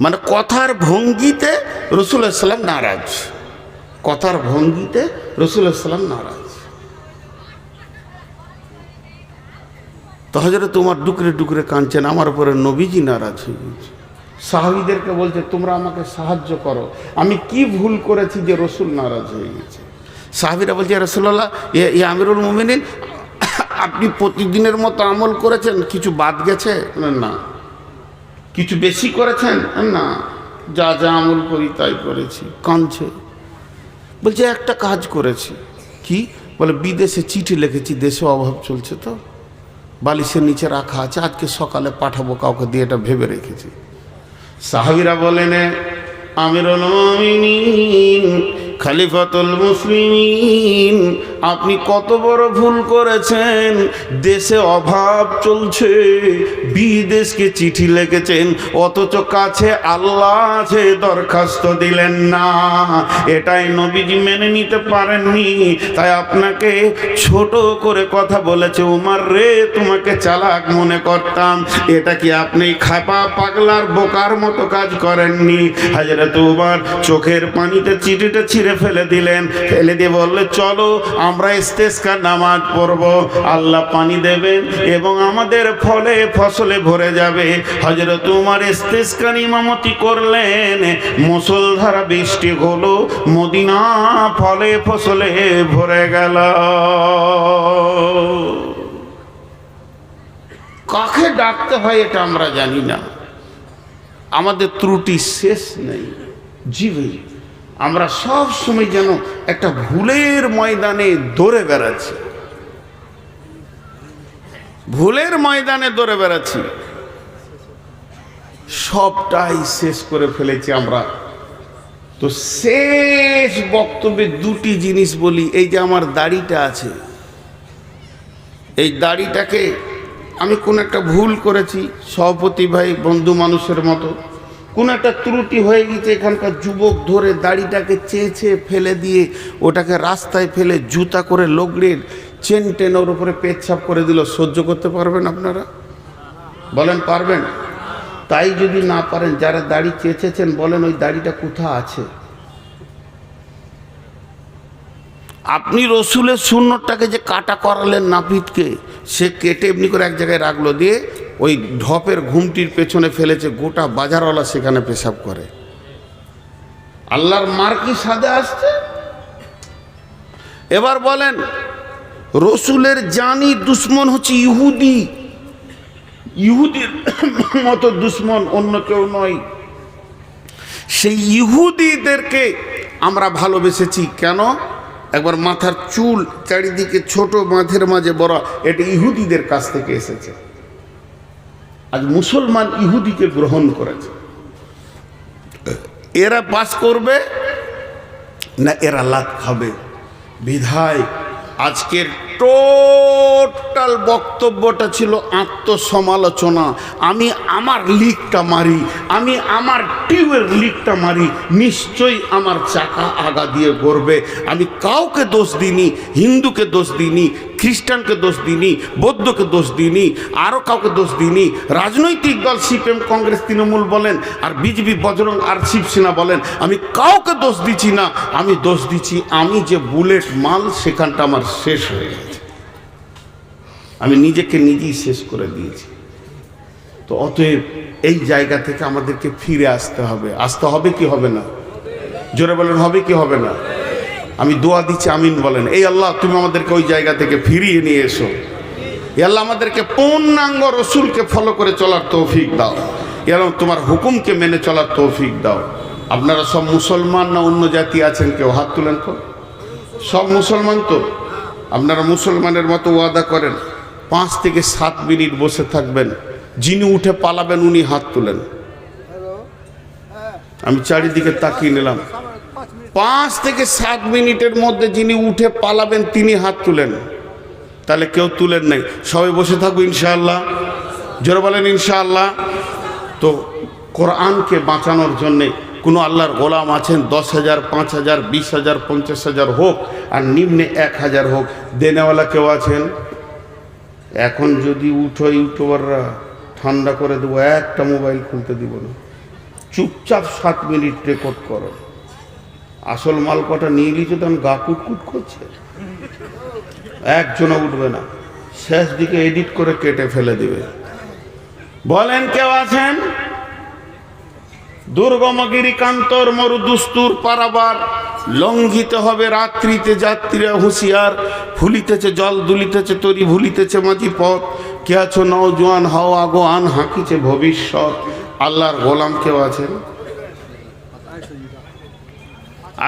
মানে কথার ভঙ্গিতে রাসূলুল্লাহ সাল্লাল্লাহু আলাইহি ওয়াসাল্লাম নারাজ, কথার ভঙ্গিতে রাসূলুল্লাহ সাল্লাল্লাহু আলাইহি ওয়াসাল্লাম নারাজ। তো হযরত উমর ডুকরে ডুকরে কাঁদছেন, আমার উপরে নবীজি নারাজ হয়ে গেছে। সাহাবীদেরকে বলছে তোমরা আমাকে সাহায্য করো, আমি কি ভুল করেছি যে রসুল নারাজ হয়ে গেছে। সাহাবীরা বলছে রাসূলুল্লাহ, ইয়া আমিরুল মুমিনিন, আপনি প্রতিদিনের মতো আমল করেছেন, কিছু বাদ গেছে? না। কিছু বেশি করেছেন? না, যা যা আমল করি তাই করেছি। কাঁদছে, বলছে একটা কাজ করেছি। কি? বলে বিদেশে চিঠি লিখেছি, দেশে অভাব চলছে তো বালিশের নিচে রাখা আছে, আজকে সকালে পাঠাবো কাউকে দিয়ে, এটা ভেবে রেখেছি। সাহাবীরা বলেন আমিরুল মুমিনিন, খলিফাতুল মুসলিমিন, আপনি কত বড় ভুল করেছেন। দেশে অভাব চলছে, বিদেশকে চিঠি লিখেছেন, অথচ কাছে আল্লাহ আছে, দরখাস্ত দিলেন না। এটাই নবীজি মেনে নিতে পারেননি, তাই আপনাকে ছোট করে কথা বলেছে। উমর রে, তোমাকে চালাক মনে করতাম, এটা কি আপনি খাপা পাগলার বোকার মতো কাজ করেননি? হযরত উমর চোখের পানিতে চিঠিটা ছিঁড়ে ফেলে দিলেন, ফেলে দিয়ে বললে চলো আমরা ইস্তেসকার নামাজ পড়ব, আল্লাহ পানি দেবেন এবং আমাদের ফলে ফসলে ভরে যাবে। হযরত উমর ইস্তেসকার ইমামতি করলেন, মুষলধারা বৃষ্টি হলো, মদিনা ফলে ফসলে ভরে গেল। কাকে ডাকতে হয় এটা আমরা জানি না, আমাদের ত্রুটি শেষ নেই। জি ভাই, আমরা সব সময় যেন একটা ভুলের ময়দানে দৌড়ে বেড়াচ্ছি, ভুলের ময়দানে দৌড়ে বেড়াচ্ছি। সবটাই শেষ করে ফেলেছি আমরা। তো শেষ বক্তব্যে দুটি জিনিস বলি। এই যে আমার দাড়িটা আছে, এই দাড়িটাকে আমি কোন একটা ভুল করেছি, সভাপতি ভাই বন্ধু মানুষের মতো কোন একটা ত্রুটি হয়ে গেছে, এখানকার যুবক ধরে দাড়িটাকে চেঁচে ফেলে দিয়ে ওটাকে রাস্তায় ফেলে জুতা করে লগড়ের চেন টেনের উপরে পেচ্ছাপ করে দিল। সহ্য করতে পারবেন আপনারা? বলেন পারবেন? তাই যদি না পারেন, যারা দাড়ি চেঁচেছেন বলেন ওই দাড়িটা কোথা আছে? আপনি রসুলের সুন্নতটাকে যে কাটা করালেন নাপিতকে, সে কেটে এমনি করে এক জায়গায় রাখলো, দিয়ে ওই ঢপের ঘুমটির পেছনে ফেলেছে, গোটা বাজারওয়ালা সেখানে পেশাব করে। আল্লাহর মার কি সাদে আসছে? এবার বলেন, রসুলের জানি দুশ্মন হচ্ছে ইহুদি, ইহুদির মতো দুশ্মন অন্য কেউ নয়। সেই ইহুদিদেরকে আমরা ভালোবেসেছি কেন? একবার মাথার চুল চারিদিকে ছোট, মাঝের মাঝে বড়, এটা ইহুদিদের কাছ থেকে এসেছে। আজ মুসলমান ইহুদিকে গ্রহণ করেছে। এরা পাস করবে না এরা লাত খাবে? বিধায় আজকের টোটাল বক্তব্যটা ছিল আত্মসমালোচনা। আমি আমার লিকটা মারি, আমি আমার টিউবের লিকটা মারি, নিশ্চয়ই আমার চাকা আগা দিয়ে গড়বে। আমি কাউকে দোষ দিইনি, হিন্দুকে দোষ দিইনি, খ্রিস্টানকে দোষ দিইনি, বৌদ্ধকে দোষ দিইনি, আরও কাউকে দোষ দিইনি। রাজনৈতিক দল সিপিএম, কংগ্রেস, তৃণমূল বলেন, আর বিজেপি, বজরং আর শিবসেনা বলেন, আমি কাউকে দোষ দিচ্ছি না। আমি দোষ দিচ্ছি আমি যে বুলেট মাল, সেখানটা আমার শেষ হয়ে গেছে, আমি নিজেকে নিজেই শেষ করে দিয়েছি। তো অতএব এই জায়গা থেকে আমাদেরকে ফিরে আসতে হবে। আসতে হবে কি হবে না? জোরে বলেন, হবে কি হবে না? আমি দোয়া দিচ্ছি, আমিন বলেন। এই আল্লাহ, তুমি আমাদেরকে ওই জায়গা থেকে ফিরিয়ে নিয়ে এসো। এই আল্লাহ, আমাদেরকে পূর্ণাঙ্গ রসুলকে ফলো করে চলার তৌফিক দাও, এবং তোমার হুকুমকে মেনে চলার তৌফিক দাও। আপনারা সব মুসলমান না অন্য জাতি আছেন? কেউ হাত তুলেন তো। সব মুসলমান তো? আপনারা মুসলমানের মতো ওয়াদা করেন 5 থেকে 7 মিনিট বসে থাকবেন, যিনি উঠে পালাবেন উনি হাত তুলেন। আমি চারিদিকে তাকিয়ে নিলাম, 5 থেকে 7 মিনিটের মধ্যে যিনি উঠে পালাবেন তিনি হাত তুলেন। তাহলে কেউ তুলেন নাই, সবাই বসে থাকবো ইনশাআল্লাহ। জোরে বলেন ইনশাআল্লাহ। তো কোরআনকে বাঁচানোর জন্যে কোনো আল্লাহর গোলাম আছেন, 10,000, 5,000, 20,000, 50,000 হোক, আর নিম্নে 1,000 হোক, দেনেওয়ালা কেউ আছেন? এখন যদি উঠো ইউটিউবাররা, ঠান্ডা করে দেবো, একটা মোবাইল খুলতে দিব না, চুপচাপ 7 মিনিট রেকর্ড করো। আসল মাল কটা নিয়ে গেছে, তখন গা কুটকুট করছে, একজনও উঠবে না, শেষ দিকে এডিট করে কেটে ফেলে দিবে। বলেন কেউ আছেন? দুর্গমগিরি কান্তর মরু দুস্তুর পারাবার, লঙ্ঘিত হবে রাত্রিতে যাত্রীরা হুঁশিয়ার, ফুলিতেছে জল দুলিতেছে তরি, ভুলিতেছে মাঝি পথ, কে আছো নওজোয়ান হও আগোয়ান, হাঁকিছে ভবিষ্যৎ। আল্লাহর গোলাম কেউ আছেন?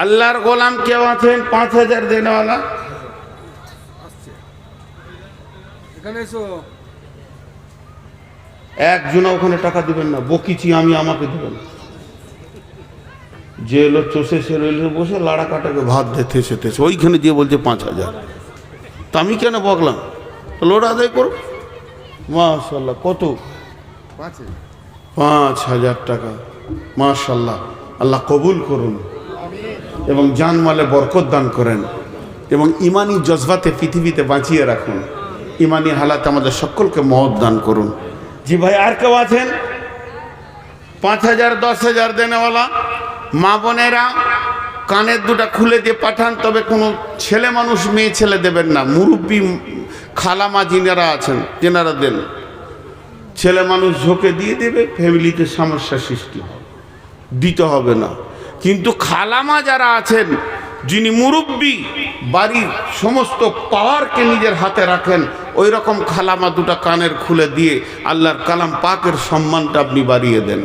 আল্লাহর গোলাম কেউ আছেন? 5,000 দেনেওয়ালা? একজনা ওখানে টাকা দিবেন না, বকিছি আমি, আমাকে দিবেন। যে এলো চষে সে রইলে বসে লাড়া কাটাকে ভাত দিতে সেতেছে, ওইখানে দিয়ে বলছে 5,000। তা আমি কেন বকলাম? লোড আদায় করো। মাশাল্লাহ, কত? 5,000 টাকা। মাশাল্লাহ, আল্লাহ কবুল করুন এবং জানমালে বরকত দান করেন, এবং ইমানি জজবাতে পৃথিবীতে বাঁচিয়ে রাখুন। ইমানি হালাতে আমাদের সকলকে মহৎ দান করুন। জি ভাই, আর কেউ আছেন? 5,000, 10,000 দেনেওয়ালা মা বোনেরা কানের দুটা খুলে দিয়ে পাঠান, তবে কোনো ছেলে মানুষ মেয়ে ছেলে দেবেন না। মুরব্বী খালামা যিনারা আছেন তেনারা দেন। ছেলে মানুষ ঝোঁকে দিয়ে দেবে, ফ্যামিলিতে সমস্যা সৃষ্টি হবে, দিতে হবে না। কিন্তু খালামা যারা আছেন, যিনি মুরব্বী, বাড়ির সমস্ত পাওয়ারকে নিজের হাতে রাখেন, ওই রকম খালামা দুটা কানের খুলে দিয়ে আল্লাহর কালাম পাকের সম্মানটা আপনি বাড়িয়ে দেন।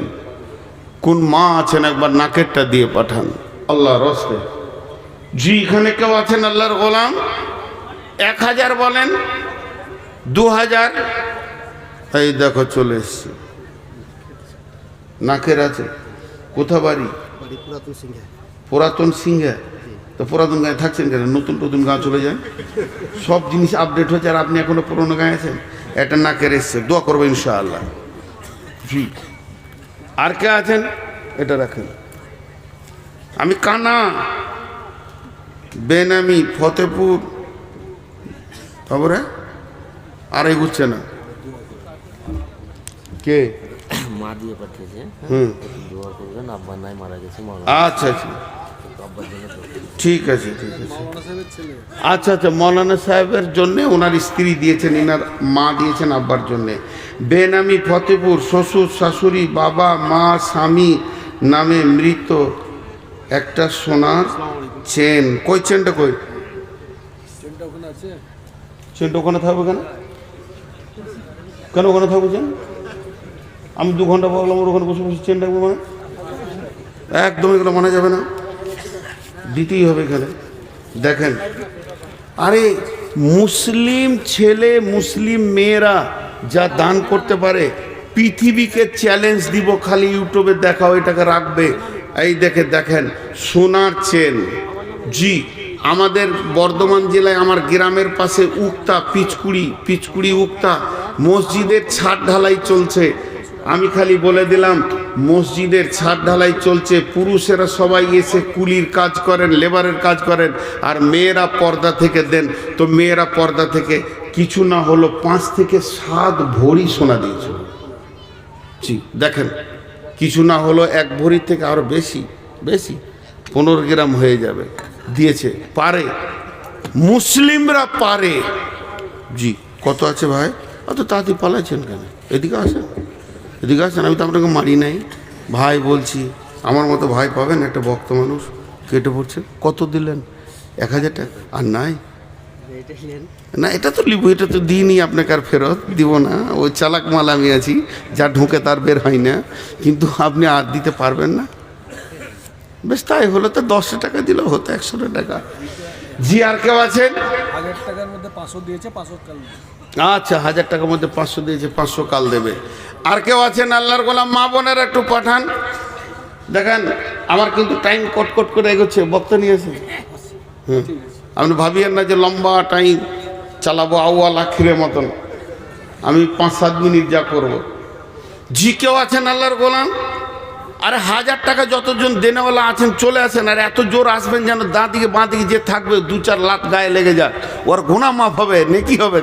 কোন মা আছেন একবার নাকেরটা দিয়ে পাঠান। আল্লাহর রাস্তে। জি এখানে কেউ আছেন আল্লাহর গোলাম? 1000 বলেন, 2000, এই দেখো চলে এসছে। নাকের আছে, কোথা বাড়ি? পুরাতন সিংহে। তো পুরাতন গায়ে থাকছেন কেন? নতুন নতুন গাঁ চলে যান, সব জিনিস আপডেট হচ্ছে আর আপনি এখনো পুরোনো গায়ে আছেন। এটা নাকের এসছে, দোয়া করবো ইনশাআল্লাহ। জি আর কে আছেন? এটা রাখেন। আমি কানা, বেনামি, ফতেপুর, খবর আর এগুচ্ছে না। কে? মা দিয়ে পাঠিয়েছে। দোয়া করবেন, আব্বা নাই, মারা গেছে। আচ্ছা আচ্ছা ঠিক আছে ঠিক আছে। আচ্ছা আচ্ছা মৌলানা সাহেবের জন্য ওনার স্ত্রী দিয়েছেন, এনার মা দিয়েছেন আব্বার জন্যে। বেনামি ফতেপুর, শ্বশুর শাশুড়ি, বাবা মা স্বামী নামে মৃত একটা সোনার চেন। কই চেনটা? কই চেনটা? ওখানে থাকবে কেন? কেন ওখানে থাকবো চেন? আমি 2 ঘন্টা বললাম ওর ওখানে বসে বসে চেন রাখবো মানে? একদম এগুলো মানা যাবে না, দিতেই হবে এখানে। দেখেন, আরে মুসলিম ছেলে মুসলিম মেয়েরা যা দান করতে পারে, পৃথিবীকে চ্যালেঞ্জ দিব, খালি ইউটিউবে দেখাও, এটাকে রাখবে। এই দেখেন সোনার চেন। জি আমাদের বর্ধমান জেলায় আমার গ্রামের পাশে উক্তা পিচকুড়ি উক্তা মসজিদের ছাদ ঢালাই চলছে। আমি খালি বলে দিলাম, মসজিদের ছাদ ঢালাই চলছে, পুরুষেরা সবাই এসে কুলির কাজ করেন, লেবারের কাজ করেন, আর মেয়েরা পর্দা থেকে দেন। তো মেয়েরা পর্দা থেকে কিছু না হলো 5 থেকে 7 ভরি সোনা দিয়েছে। জি দেখেন, কিছু না হলো 1 ভরির থেকে আরো বেশি 15 গ্রাম হয়ে যাবে দিয়েছে। পারে, মুসলিমরা পারে। জি কত আছে ভাই? অত তাড়াতাড়ি পালাইছেন কেন? এদিকে আসেন, এদিকে আসেন। আমি তো আপনাকে মারি নাই ভাই, বলছি আমার মতো ভাই পাবেন? একটা ভক্ত মানুষ কেটে পড়ছে। কত দিলেন? 1000 টাকা। আর নাই না, এটা তো লিবো, এটা তো দিইনি আপনাকে, আর ফেরত দিব না। ওই চালাক মাল আমি আছি, যা ঢুকে তার বের হয় না। কিন্তু আপনি আর দিতে পারবেন না। বেশ তাই হলো, তো 10 টাকা দিলেও হতো, 100 টাকা। জি আর কেউ আছেন? 1000 টাকার মধ্যে 500 দিয়েছে, 500 কাল। আচ্ছা 1000 টাকার মধ্যে 500 দিয়েছে, 500 কাল দেবে। আর কেউ আছেন আল্লাহর গোলাম? মা বোনের একটু পাঠান। দেখেন আমার কিন্তু টাইম কট করে এগোচ্ছে, বক্তা নিয়েছে। আপনি ভাবিয়েন না যে লম্বা টাইম চালাবো আউয়াল আখিরের মতন। আমি 5-7 মিনিট যা করব। জি কেউ আছেন আল্লাহর গোলাম? আরে 1000 টাকা যতজন দেনেওয়ালা আছেন চলে আসেন, আর এত জোর আসবেন যেন দাঁ দিকে বাঁ দিকে যে থাকবে 2-4 লাত গায়ে লেগে যাক, ওর গুনাহ মাফ হবে, নেকি হবে।